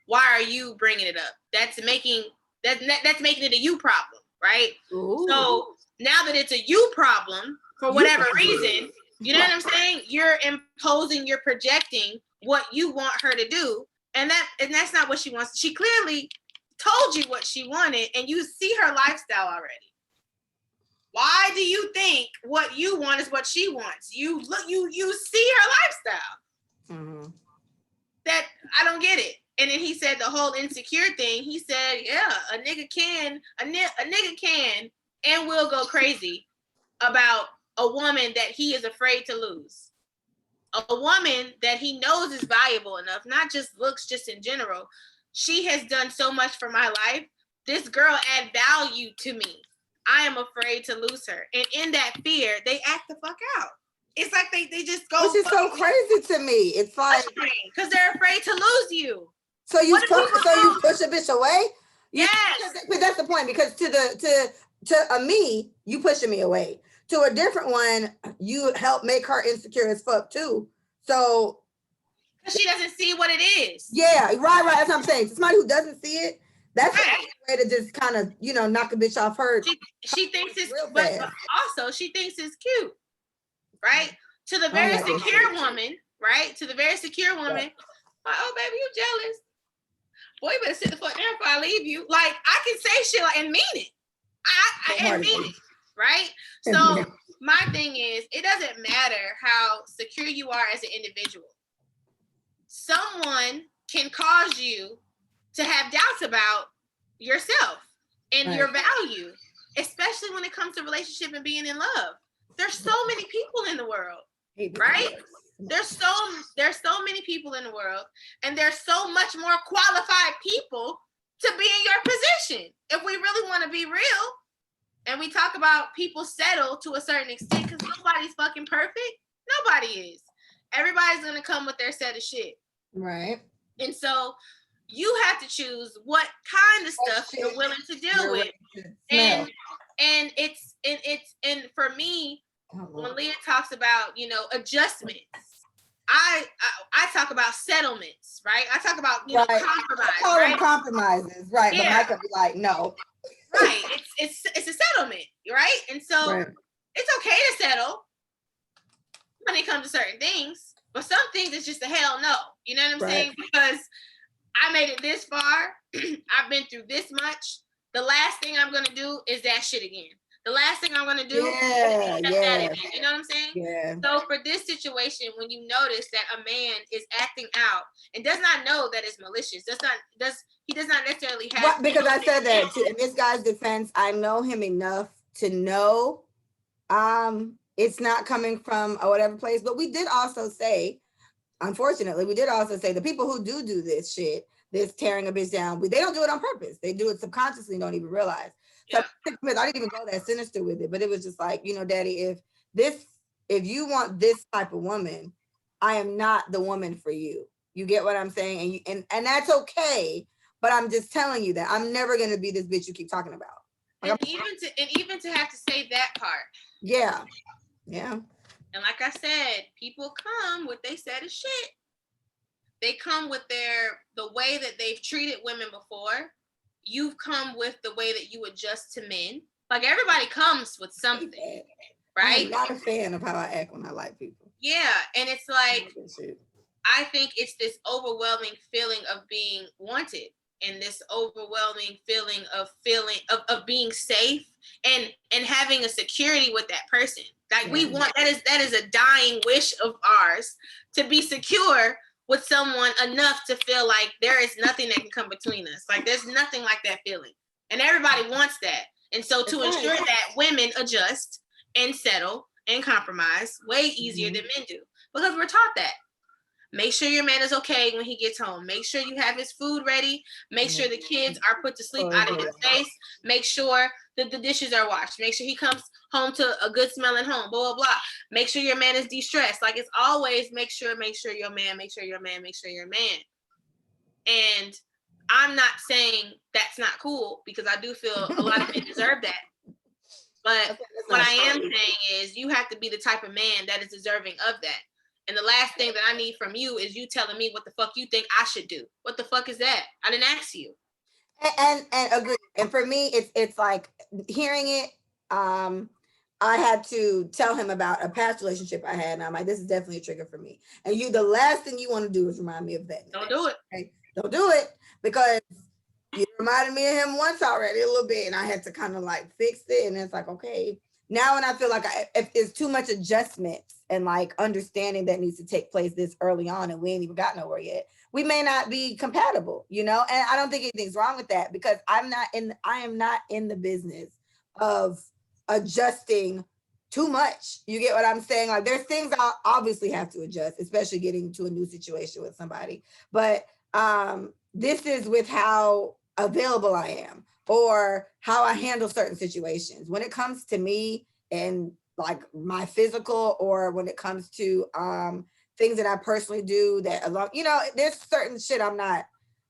A: why are you bringing it up? That's making it a you problem, right? Ooh. So now that it's a you problem, for whatever reason, you know what I'm saying? You're imposing, you're projecting what you want her to do, and that's not what she wants. She clearly told you what she wanted, and you see her lifestyle already. Why do you think what you want is what she wants? You see her lifestyle. Mm-hmm. That I don't get it. And then he said the whole insecure thing. He said, yeah, a nigga can and will go crazy about a woman that he is afraid to lose. A woman that he knows is valuable enough, not just looks, just in general. She has done so much for my life. This girl add value to me. I am afraid to lose her. And in that fear, they act the fuck out. It's like they just go.
B: Which is so crazy to me. It's like,
A: because they're afraid to lose you.
B: So you push a bitch away?
A: Yes.
B: But that's the point, because to me, you pushing me away. To a different one, you help make her insecure as fuck too. So
A: because she doesn't see what it is.
B: Yeah, right. That's what I'm saying. Somebody who doesn't see it, that's right. The way to just kind of, knock a bitch off her.
A: She thinks it's but also she thinks it's cute. Right? To the very secure woman, right? To the very secure woman, like, oh baby, you jealous. Boy, you better sit the fuck down before I leave you. Like, I can say shit and mean it. I mean it, right? So my thing is, it doesn't matter how secure you are as an individual. Someone can cause you to have doubts about yourself and your value, especially when it comes to relationship and being in love. There's so many people in the world, right? There's so many people in the world, and there's so much more qualified people to be in your position. If we really want to be real, and we talk about people settle to a certain extent, because nobody's fucking perfect. Nobody is. Everybody's gonna come with their set of shit.
B: Right.
A: And so you have to choose what kind of stuff you're willing to deal with. And for me, when Leah talks about, adjustments, I talk about settlements, right? I talk about, compromise.
B: I call them compromises, right? Yeah. But I could be like, no.
A: Right. It's a settlement, right? And so it's okay to settle when it comes to certain things, but some things it's just a hell no. You know what I'm saying? Because I made it this far. I've been through this much. The last thing I'm gonna do is that shit again. The last thing I'm gonna do is
B: Yeah,
A: that again. You know what I'm saying?
B: yeah.
A: So for this situation, when you notice that a man is acting out and does not know that it's malicious, he does not necessarily have.
B: But because I said that too, in this guy's defense, I know him enough to know it's not coming from a whatever place. But we did also say, unfortunately, the people who do this shit, this tearing a bitch down, they don't do it on purpose. They do it subconsciously and don't even realize. So
A: Yeah.
B: I didn't even go that sinister with it, but it was just like, you know, Daddy, if you want this type of woman, I am not the woman for you. You get what I'm saying? And that's okay. But I'm just telling you that I'm never gonna be this bitch you keep talking about.
A: Like even to have to say that part.
B: Yeah.
A: And like I said, people come with they said is shit. They come with the way that they've treated women before. You've come with the way that you adjust to men. Like everybody comes with something, right?
B: I'm not a fan of how I act when I like people.
A: Yeah, and it's like I think it's this overwhelming feeling of being wanted and this overwhelming feeling of being safe and having a security with that person. Like we want that is a dying wish of ours to be secure with someone enough to feel like there is nothing that can come between us. Like there's nothing like that feeling. And everybody wants that. And so to ensure that women adjust and settle and compromise way easier than men do. Because we're taught that. Make sure your man is okay when he gets home. Make sure you have his food ready. Make sure the kids are put to sleep out of his face. Make sure that the dishes are washed. Make sure he comes home to a good smelling home, blah, blah, blah. Make sure your man is de-stressed. Like it's always make sure your man. And I'm not saying that's not cool because I do feel a lot of men deserve that. But what I am saying is you have to be the type of man that is deserving of that. And the last thing that I need from you is you telling me what the fuck you think I should do. What the fuck is that? I didn't ask you.
B: And agree. And for me, it's like hearing it. I had to tell him about a past relationship I had, and I'm like, this is definitely a trigger for me. And the last thing you want to do is remind me of that.
A: Don't do it.
B: Okay? Don't do it because you reminded me of him once already a little bit, and I had to kind of like fix it. And it's like, okay, now when I feel like if there's too much adjustments and like understanding that needs to take place this early on, and we ain't even got nowhere yet, we may not be compatible, you know. And I don't think anything's wrong with that because I am not in the business of adjusting too much. You get what I'm saying? Like there's things I obviously have to adjust, especially getting to a new situation with somebody. But this is with how available I am or how I handle certain situations. When it comes to me and like my physical, or when it comes to things that I personally do that along, you know, there's certain shit I'm not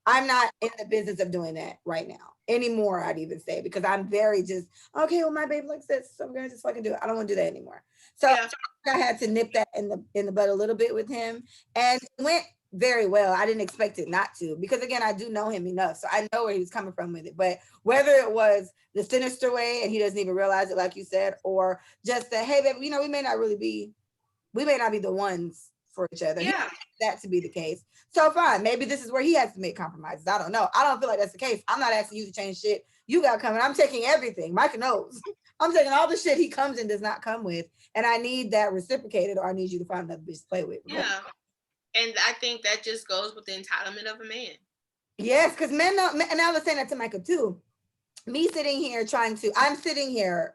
B: in the business of doing that right now anymore, I'd even say, because I'm very just, okay, well, my baby likes this, so I'm gonna just fucking do it. I don't want to do that anymore. So I had to nip that in the bud a little bit with him, and it went very well. I didn't expect it not to, because again, I do know him enough, so I know where he was coming from with it. But whether it was the sinister way and he doesn't even realize it, like you said, or just that, hey, baby, you know, we may not be the ones for each other.
A: Yeah.
B: That to be the case. So fine, maybe this is where he has to make compromises. I don't know. I don't feel like that's the case. I'm not asking you to change shit you got coming. I'm taking everything. Micah knows. I'm taking all the shit he comes and does not come with, and I need that reciprocated, or I need you to find another bitch to play with.
A: Yeah. And I think that just goes with the entitlement of a man.
B: Yes, because men know, and I was saying that to Micah too. I'm sitting here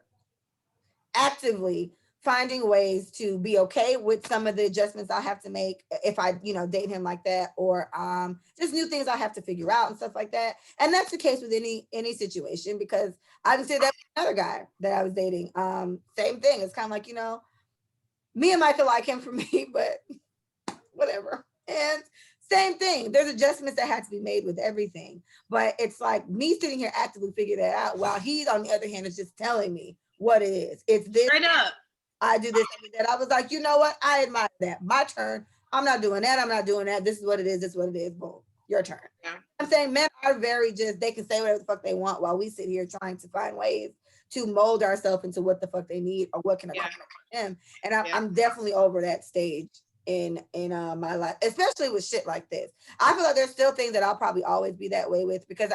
B: actively finding ways to be okay with some of the adjustments I'll have to make if I, you know, date him like that, or just new things I have to figure out and stuff like that. And that's the case with any situation, because I can say that another guy that I was dating, same thing. It's kind of like, you know, me and Micah like him for me, but whatever. And same thing. There's adjustments that have to be made with everything. But it's like me sitting here actively figuring that out while he's, on the other hand, is just telling me what it is. It's this.
A: Straight up.
B: I do this, I do that. I was like, you know what? I admire that. My turn. I'm not doing that. I'm not doing that. This is what it is. This is what it is. Boom. Your turn. Yeah. I'm saying men are very just, they can say whatever the fuck they want while we sit here trying to find ways to mold ourselves into what the fuck they need or what can accomplish them. And I'm definitely over that stage in my life, especially with shit like this. I feel like there's still things that I'll probably always be that way with, because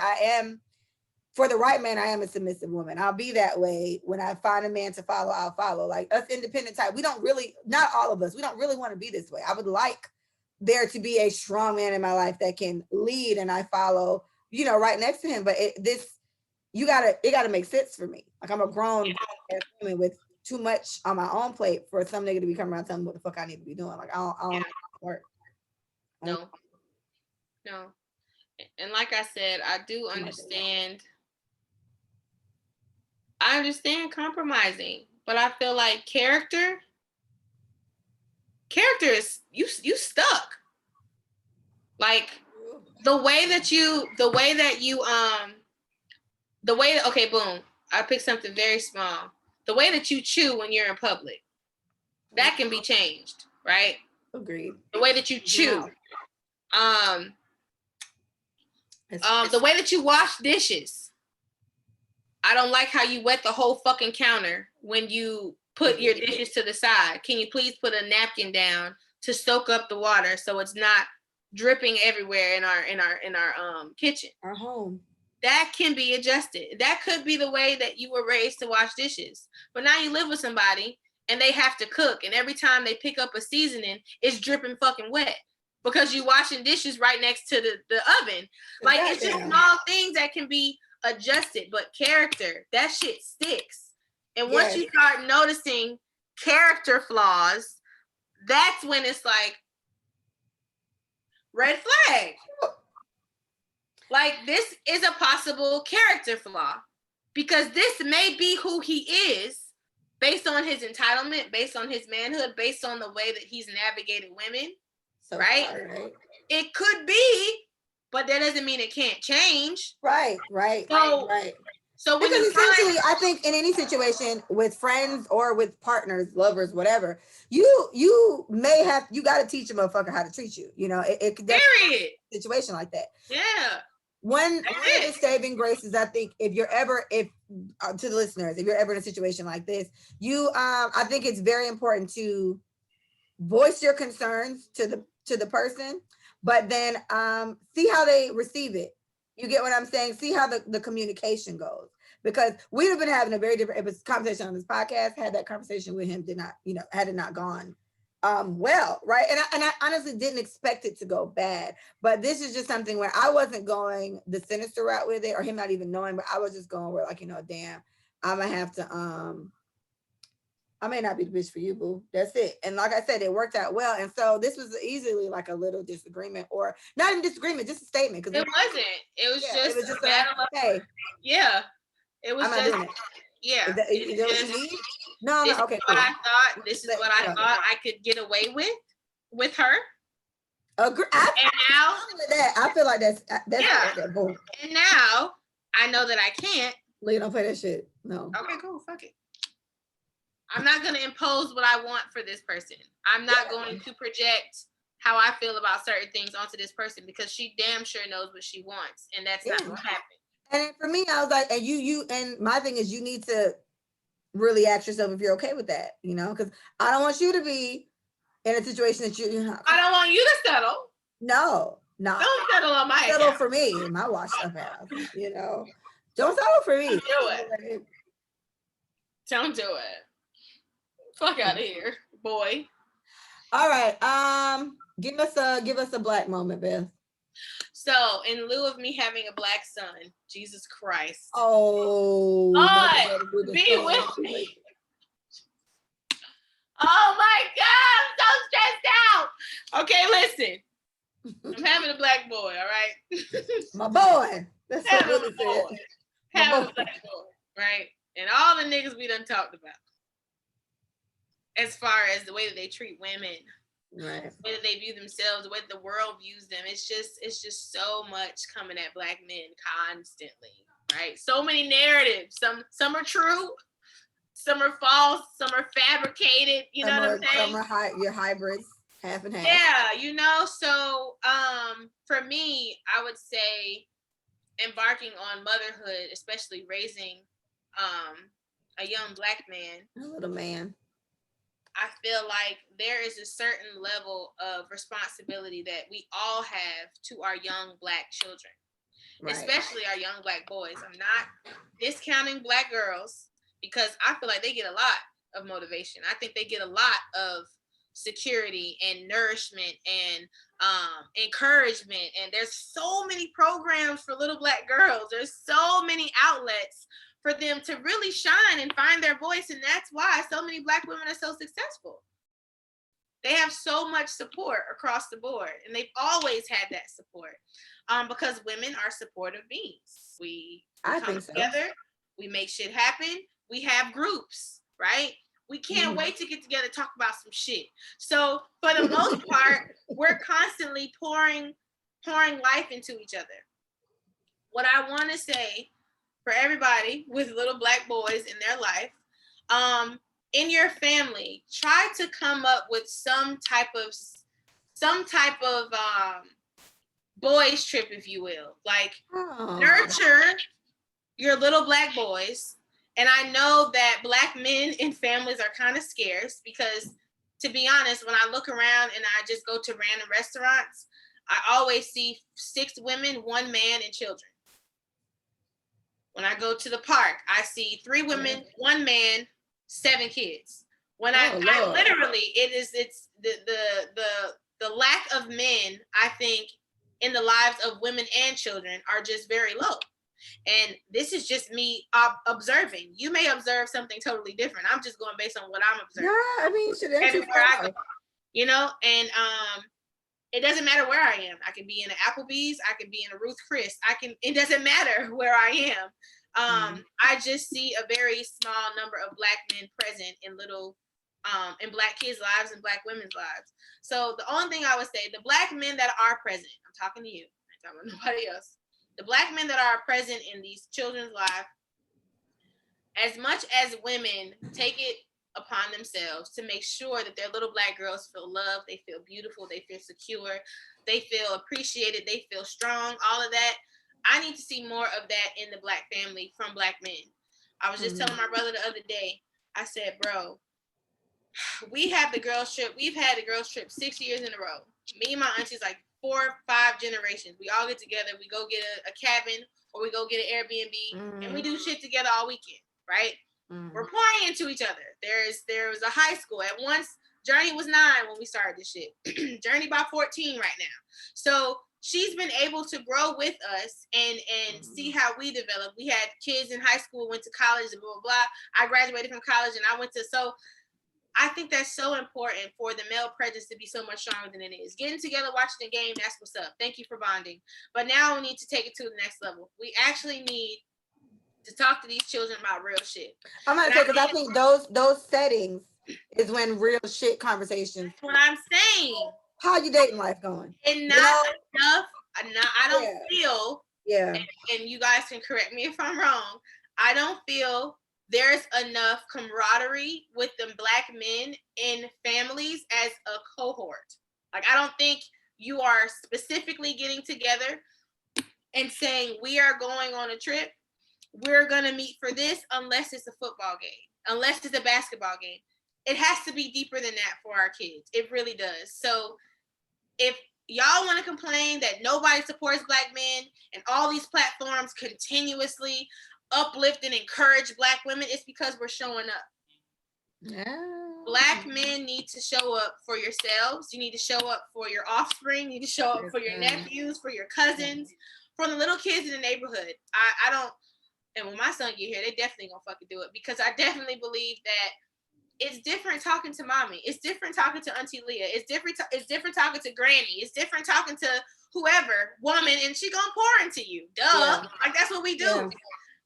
B: for the right man, I am a submissive woman. I'll be that way. When I find a man to follow, I'll follow. Like us independent type, we don't really, not all of us, we don't really want to be this way. I would like there to be a strong man in my life that can lead and I follow, you know, right next to him. But it gotta make sense for me. Like I'm a grown woman with too much on my own plate for some nigga to be coming around telling me what the fuck I need to be doing. Like I don't work.
A: No. And like I said, I do understand. I understand compromising, but I feel like character is you stuck. Like okay, boom. I picked something very small. The way that you chew when you're in public, that can be changed, right?
B: Agreed.
A: The way that you chew. The way that you wash dishes. I don't like how you wet the whole fucking counter when you put your dishes to the side. Can you please put a napkin down to soak up the water so it's not dripping everywhere in our kitchen?
B: Our home.
A: That can be adjusted. That could be the way that you were raised to wash dishes. But now you live with somebody and they have to cook, and every time they pick up a seasoning, it's dripping fucking wet because you washing dishes right next to the oven. Like, it's just small things that can be adjusted, but character, that shit sticks. And once you start noticing character flaws, that's when it's like red flag. Like, this is a possible character flaw because this may be who he is based on his entitlement, based on his manhood, based on the way that he's navigated women, right? It could be, but that doesn't mean it can't change.
B: Right. So when because essentially, I think in any situation with friends or with partners, lovers, whatever, you may have, you got to teach a motherfucker how to treat you. You know, it could
A: period
B: situation like that.
A: Yeah.
B: One of the saving graces, I think, if to the listeners, if you're ever in a situation like this, I think it's very important to voice your concerns to the person, but then see how they receive it. You get what I'm saying? See how the communication goes. Because we'd have been having a very different conversation on this podcast. Had that conversation with him, had it not gone well, right? And I honestly didn't expect it to go bad. But this is just something where I wasn't going the sinister route with it, or him not even knowing, but I was just going where, like, damn, I'm gonna have to I may not be the bitch for you, boo. That's it. And like I said, it worked out well. And so this was easily like a little disagreement, or not even disagreement, just a statement. Because
A: it wasn't. It was just a battle of,
B: hey.
A: Yeah. It was just, yeah.
B: Is that what you need? No, okay.
A: Cool. This is what I thought I could get away with her.
B: Agree. I feel like that's
A: yeah. And now I know that I can't.
B: Lee, don't play that shit. No.
A: Okay, cool. Fuck it. I'm not going to impose what I want for this person. I'm not going to project how I feel about certain things onto this person because she damn sure knows what she wants, and that's not going to happen.
B: And for me, I was like, and you, and my thing is, you need to really ask yourself if you're okay with that, because I don't want you to be in a situation that
A: I don't want you to settle.
B: No.
A: Don't settle on my
B: settle
A: account.
B: for me, my washed up ass. Don't settle for me.
A: Don't do it. Don't do it. Fuck out of here, boy.
B: All right. Give us a black moment, Beth.
A: So, in lieu of me having a black son, Jesus Christ.
B: Oh,
A: be with me. Oh my God, I'm so stressed out. Okay, listen. I'm having a black boy, all right?
B: My boy. That's
A: having a boy. Having a black boy, right? And all the niggas we done talked about. As far as the way that they treat women.
B: Right.
A: The way that they view themselves, the way the world views them. It's just so much coming at black men constantly, right? So many narratives. Some are true, some are false, some are fabricated. You know what I'm saying?
B: Some are your hybrids, half and half.
A: Yeah, so for me, I would say embarking on motherhood, especially raising a young black man.
B: A little man.
A: I feel like there is a certain level of responsibility that we all have to our young black children. especially our young Black boys. I'm not discounting Black girls because I feel like they get a lot of motivation. I think they get a lot of security and nourishment and encouragement. And there's so many programs for little Black girls. There's so many outlets for them to really shine and find their voice. And that's why so many Black women are so successful. They have so much support across the board, and they've always had that support because women are supportive beings. We come together, we make shit happen, we have groups, right? We can't wait to get together and talk about some shit. So for the most part, we're constantly pouring life into each other. What I want to say for everybody with little Black boys in their life, in your family, try to come up with some type of boys trip, if you will. Like, nurture your little Black boys. And I know that Black men in families are kind of scarce because, to be honest, when I look around and I just go to random restaurants, I always see 6 women, 1 man, and children. When I go to the park, I see 3 women, 1 man, 7 kids. When I literally, it's the lack of men, I think, in the lives of women and children are just very low. And this is just me observing. You may observe something totally different. I'm just going based on what I'm observing.
B: Yeah, I mean,
A: everywhere I go, you know, and it doesn't matter where I am. I can be in an Applebee's, I can be in a Ruth Chris. It doesn't matter where I am. I just see a very small number of Black men present in in Black kids' lives and Black women's lives. So the only thing I would say, the Black men that are present, I'm talking to you, I'm talking to nobody else. The Black men that are present in these children's lives, as much as women take it upon themselves to make sure that their little Black girls feel loved, they feel beautiful, they feel secure, they feel appreciated, they feel strong, all of that. I need to see more of that in the Black family from Black men. I was just telling my brother the other day, I said, bro, we've had the girls trip 6 years in a row. Me and my aunties, like 4 or 5 generations. We all get together, we go get a cabin or we go get an Airbnb and we do shit together all weekend, right? We're pouring into each other. There was a high school. At once, Journey was 9 when we started this shit. Journey about 14 right now. So she's been able to grow with us and see how we develop. We had kids in high school, went to college, and blah, blah, blah. I graduated from college and I went to, so I think that's so important for the male prejudice to be so much stronger than it is. Getting together, watching the game, that's what's up. Thank you for bonding. But now we need to take it to the next level. We actually need to talk to these children about real shit.
B: I'm gonna say, because I think those settings is when real shit conversations.
A: That's what I'm saying.
B: How your dating life going?
A: And not enough. I don't feel.
B: Yeah.
A: And you guys can correct me if I'm wrong. I don't feel there's enough camaraderie with the Black men in families as a cohort. Like, I don't think you are specifically getting together and saying, we are going on a trip. We're going to meet for this, unless it's a football game, unless it's a basketball game. It has to be deeper than that for our kids. It really does. So if y'all want to complain that nobody supports Black men and all these platforms continuously uplift and encourage Black women, it's because we're showing up. Yeah. Black men need to show up for yourselves. You need to show up for your offspring. You need to show up for your nephews, for your cousins, for the little kids in the neighborhood. I don't, and when my son get here, they definitely gonna fucking do it, because I definitely believe that it's different talking to mommy. It's different talking to Auntie Leah. It's different talking to Granny. It's different talking to whoever woman, and she gonna pour into you. Duh. Yeah. Like, that's what we do. Yeah.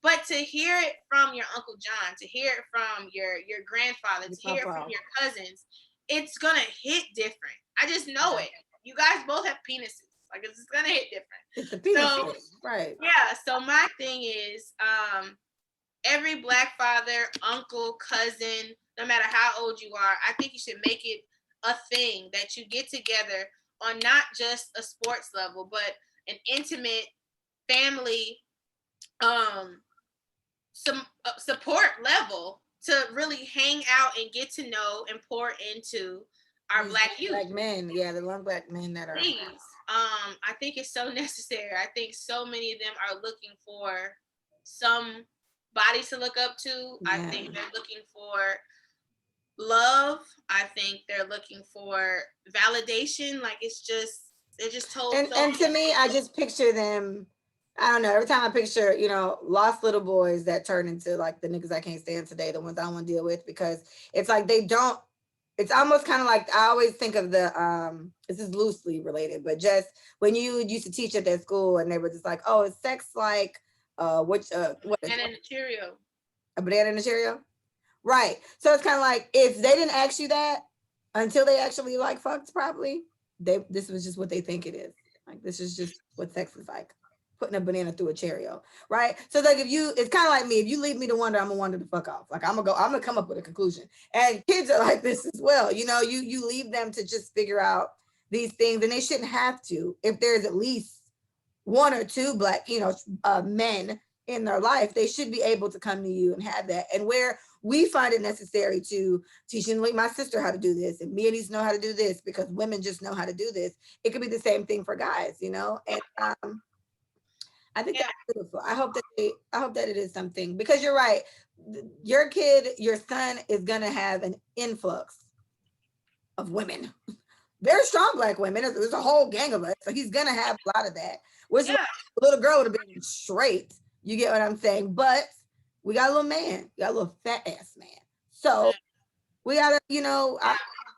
A: But to hear it from your Uncle John, to hear it from your grandfather, to hear it from your cousins, it's gonna hit different. I just know it. You guys both have penises. Like, it's gonna hit different.
B: It's the penis, so, right?
A: Yeah. So my thing is, every Black father, uncle, cousin, no matter how old you are, I think you should make it a thing that you get together on not just a sports level, but an intimate family some support level to really hang out and get to know and pour into our Black youth.
B: Black men, yeah, the young Black men that are.
A: Please. I think it's so necessary. I think so many of them are looking for somebody to look up to. I think they're looking for love. I think they're looking for validation. Like they're just told.
B: And to me, I just picture them. I don't know. Every time I picture, lost little boys that turn into like the niggas I can't stand today, the ones I don't want to deal with, because it's like they don't. It's almost kind of like I always think of this is loosely related, but just when you used to teach at that school and they were just like, oh, is sex like what
A: Banana and Cheerio.
B: A banana and a Cheerio? Right. So it's kind of like if they didn't ask you that until they actually like fucked properly, this was just what they think it is. Like this is just what sex is like. Putting a banana through a Cheerio, right? So like it's kind of like me. If you leave me to wonder, I'm gonna wonder the fuck off. Like I'm gonna come up with a conclusion. And kids are like this as well. You leave them to just figure out these things, and they shouldn't have to. If there's at least one or two black, men in their life, they should be able to come to you and have that. And where we find it necessary to teach like my sister how to do this, and me and these know how to do this because women just know how to do this. It could be the same thing for guys, and I think that's beautiful. I hope that it is something, because you're right. Your son is gonna have an influx of women, very strong black women. There's a whole gang of us, so he's gonna have a lot of that. Which a little girl would have been straight. You get what I'm saying? But we got a little man, we got a little fat ass man. So we gotta, I want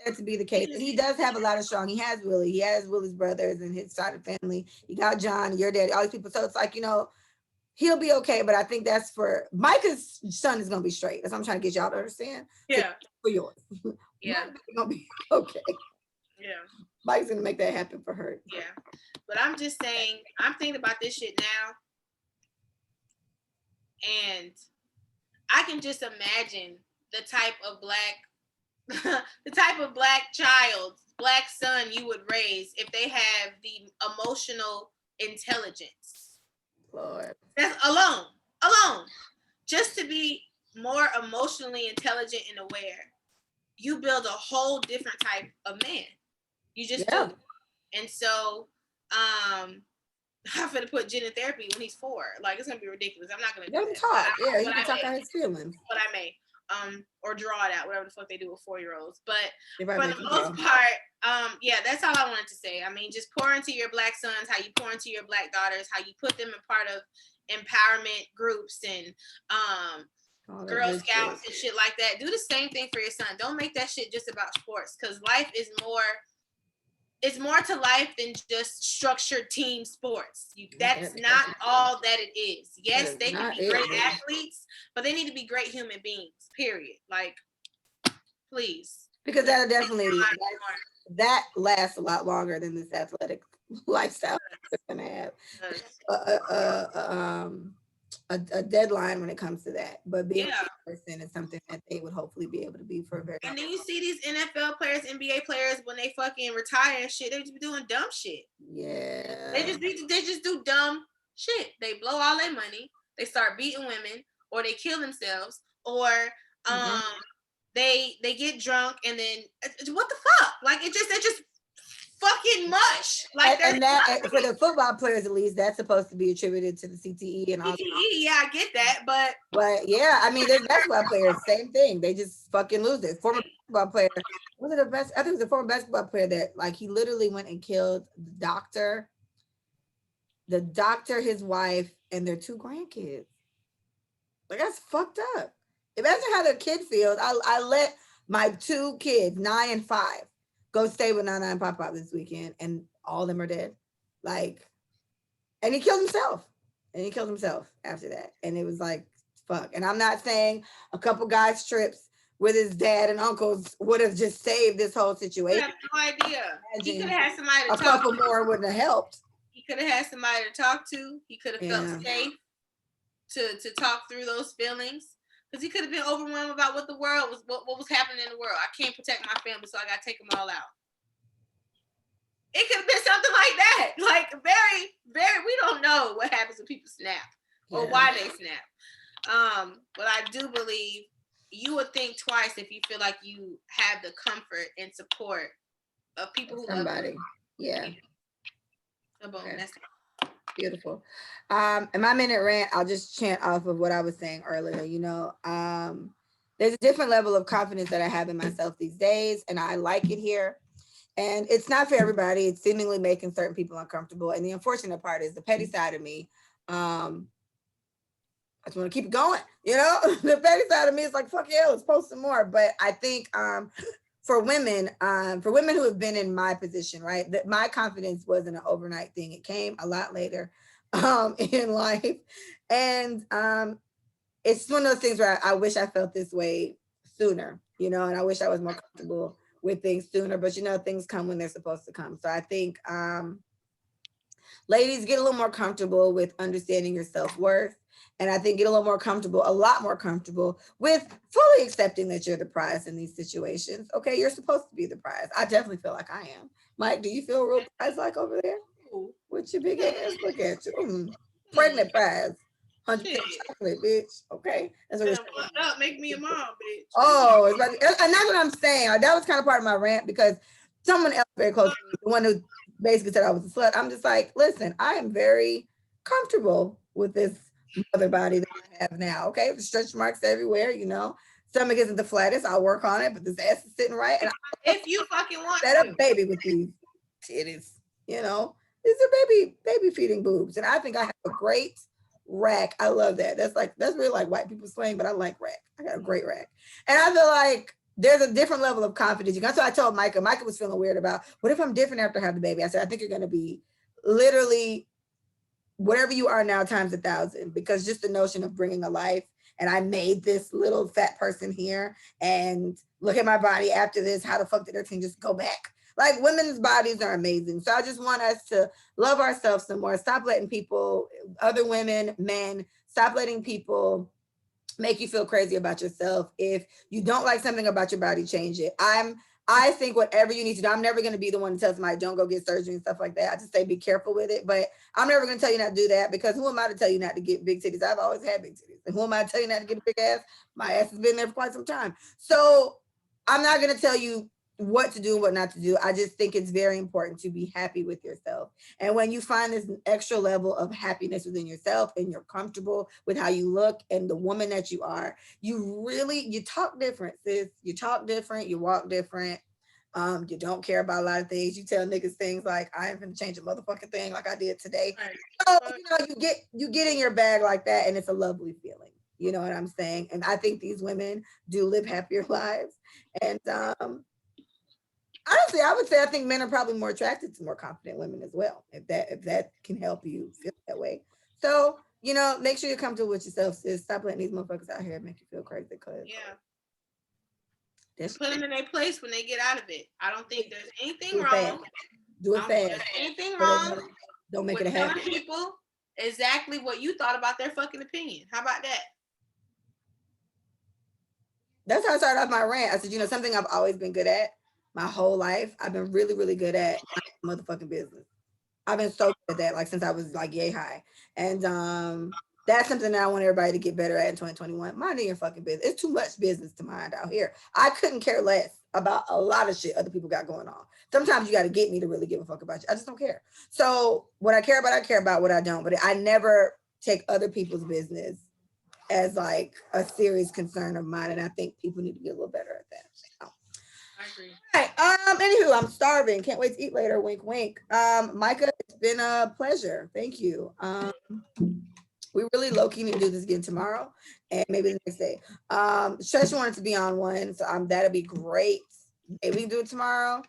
B: that to be the case. And he does have a lot of strong. He has Willie. He has Willie's brothers and his side of family. You got John, your daddy, all these people. So it's like, he'll be okay. But I think that's for Micah's son is gonna be straight. That's what I'm trying to get y'all to understand.
A: Yeah.
B: For yours.
A: Yeah.
B: Micah's gonna be okay.
A: Yeah.
B: Mike's gonna make that happen for her.
A: Yeah. But I'm just saying, I'm thinking about this shit now. And I can just imagine the type of black black son you would raise if they have the emotional intelligence.
B: Lord.
A: That's alone. Just to be more emotionally intelligent and aware, you build a whole different type of man. You just do. And so, I'm gonna put Jen in therapy when he's 4. Like, it's gonna be ridiculous. I'm not gonna
B: let him talk. He can talk out his feelings.
A: But I may. Or draw it out, whatever the fuck they do with 4-year-olds. But for the most part, that's all I wanted to say. I mean, just pour into your black sons, how you pour into your black daughters, how you put them in part of empowerment groups and Girl Scouts and shit like that. Do the same thing for your son. Don't make that shit just about sports, because life is more. It's more to life than just structured team sports. That's not all that it is. Yes, they can be great athletes, but they need to be great human beings, period. Like, please.
B: Because that'll definitely, that lasts a lot longer than this athletic lifestyle we're going to have. A deadline when it comes to that, but being a person is something that they would hopefully be able to be for a very long time.
A: And then you see these NFL players, NBA players, when they fucking retire and shit, they just be doing dumb shit.
B: Yeah.
A: They just do dumb shit. They blow all their money. They start beating women, or they kill themselves, or they get drunk, and then what the fuck? Like they're just fucking much. Like,
B: and that for the football players, at least, that's supposed to be attributed to the CTE and all.
A: CTE, yeah, I get that, but
B: yeah, I mean, there's basketball players, same thing. They just fucking lose it. Former basketball player, was it the best? I think it was a former basketball player that, like, he literally went and killed the doctor, his wife, and their 2 grandkids. Like, that's fucked up. Imagine how the kid feels. I let my 2 kids, 9 and 5, go stay with Nana and Papa this weekend, and all of them are dead. Like, and he killed himself after that. And it was like, fuck. And I'm not saying a couple guys trips with his dad and uncles would have just saved this whole situation.
A: I have no idea. He could have had somebody to talk to.
B: A couple more wouldn't have helped.
A: He could have had somebody to talk to. He could have felt safe to talk through those feelings. Because he could have been overwhelmed about what was happening in the world. I can't protect my family, so I got to take them all out. It could have been something like that. Like, very, very, we don't know what happens when people snap or why they snap. But I do believe you would think twice if you feel like you have the comfort and support of people who
B: somebody.
A: Love you.
B: Yeah.
A: So boom,
B: Okay.
A: that's
B: Beautiful. In my minute rant, I'll just chant off of what I was saying earlier. There's a different level of confidence that I have in myself these days, and I like it here. And it's not for everybody. It's seemingly making certain people uncomfortable. And the unfortunate part is the petty side of me. I just want to keep it going. The petty side of me is like, fuck yeah, let's post some more. But I think for women who have been in my position, right, that my confidence wasn't an overnight thing. It came a lot later in life. And it's one of those things where I wish I felt this way sooner, and I wish I was more comfortable with things sooner, but things come when they're supposed to come. So I think ladies, get a little more comfortable with understanding your self-worth. And I think get a lot more comfortable with fully accepting that you're the prize in these situations. Okay, you're supposed to be the prize. I definitely feel like I am. Mike, do you feel real prize like over there? With your big ass? Look at you. Pregnant prize. 100% chocolate, bitch. Okay. That's what
A: up, make me a mom, bitch.
B: Oh, and that's what I'm saying. That was kind of part of my rant because someone else very close to me, the one who basically said I was a slut. I'm just like, listen, I am very comfortable with this mother body that I have now. Okay, the stretch marks everywhere. Stomach isn't the flattest. I'll work on it, but this ass is sitting right. And
A: if you fucking want
B: set up baby with these titties, these are baby feeding boobs, and I think I have a great rack. I love that. That's really like white people slang, but I like rack. I got a great rack, and I feel like there's a different level of confidence. That's what I told Micah. Micah was feeling weird about, what if I'm different after I have the baby? I said, I think you're going to be literally whatever you are now times 1,000, because just the notion of bringing a life, and I made this little fat person here, and look at my body after this. How the fuck did everything just go back? Like, women's bodies are amazing. So I just want us to love ourselves some more. Stop letting people, other women, men, stop letting people make you feel crazy about yourself. If you don't like something about your body, change it. I think whatever you need to do, I'm never going to be the one to tell somebody don't go get surgery and stuff like that. I just say be careful with it, but I'm never going to tell you not to do that, because who am I to tell you not to get big titties? I've always had big titties. And who am I to tell you not to get a big ass? My ass has been there for quite some time. So I'm not going to tell you what to do and what not to do. I just think it's very important to be happy with yourself. And when you find this extra level of happiness within yourself and you're comfortable with how you look and the woman that you are, you talk different, sis. You talk different, you walk different. You don't care about a lot of things. You tell niggas things like, I ain't gonna change a motherfucking thing like I did today. So, you get in your bag like that, and it's a lovely feeling. You know what I'm saying? And I think these women do live happier lives. And honestly, I would say I think men are probably more attracted to more confident women as well, if that can help you feel that way. So, make sure you're comfortable with yourself, sis. Stop letting these motherfuckers out here make you feel crazy, because
A: put them in their place when they get out of it. I don't think there's anything wrong.
B: Do it fast.
A: Anything wrong?
B: Don't make it a habit.
A: Telling people exactly what you thought about their fucking opinion. How about that?
B: That's how I started off my rant. I said, something I've always been good at my whole life. I've been really, really good at motherfucking business. I've been so good at that, like, since I was like yay high. And that's something that I want everybody to get better at in 2021. Minding your fucking business. It's too much business to mind out here. I couldn't care less about a lot of shit other people got going on. Sometimes you got to get me to really give a fuck about you. I just don't care. So what I care about what I don't. But I never take other people's business as like a serious concern of mine. And I think people need to get a little better at that. So.
A: I agree.
B: All right. Anywho, I'm starving. Can't wait to eat later. Wink, wink. Micah, it's been a pleasure. Thank you. We really low-key need to do this again tomorrow and maybe the next day. Stretch wanted to be on one, so that'll be great. Maybe we can do it tomorrow.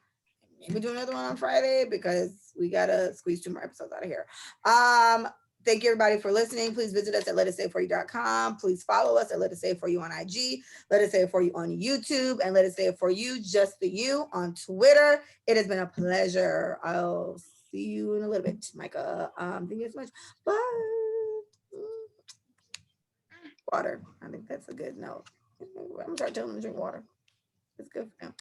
B: Maybe do another one on Friday, because we gotta squeeze 2 more episodes out of here. Thank you, everybody, for listening. Please visit us at letitsaveforyou.com. Please follow us at Let It Say It For You on IG, Let It Say It For You on YouTube, and Let It Say It For You, just the you, on Twitter. It has been a pleasure. I'll see you in a little bit, Micah. Thank you so much. Bye. Water. I think that's a good note. I'm gonna start telling them to drink water. It's good for them.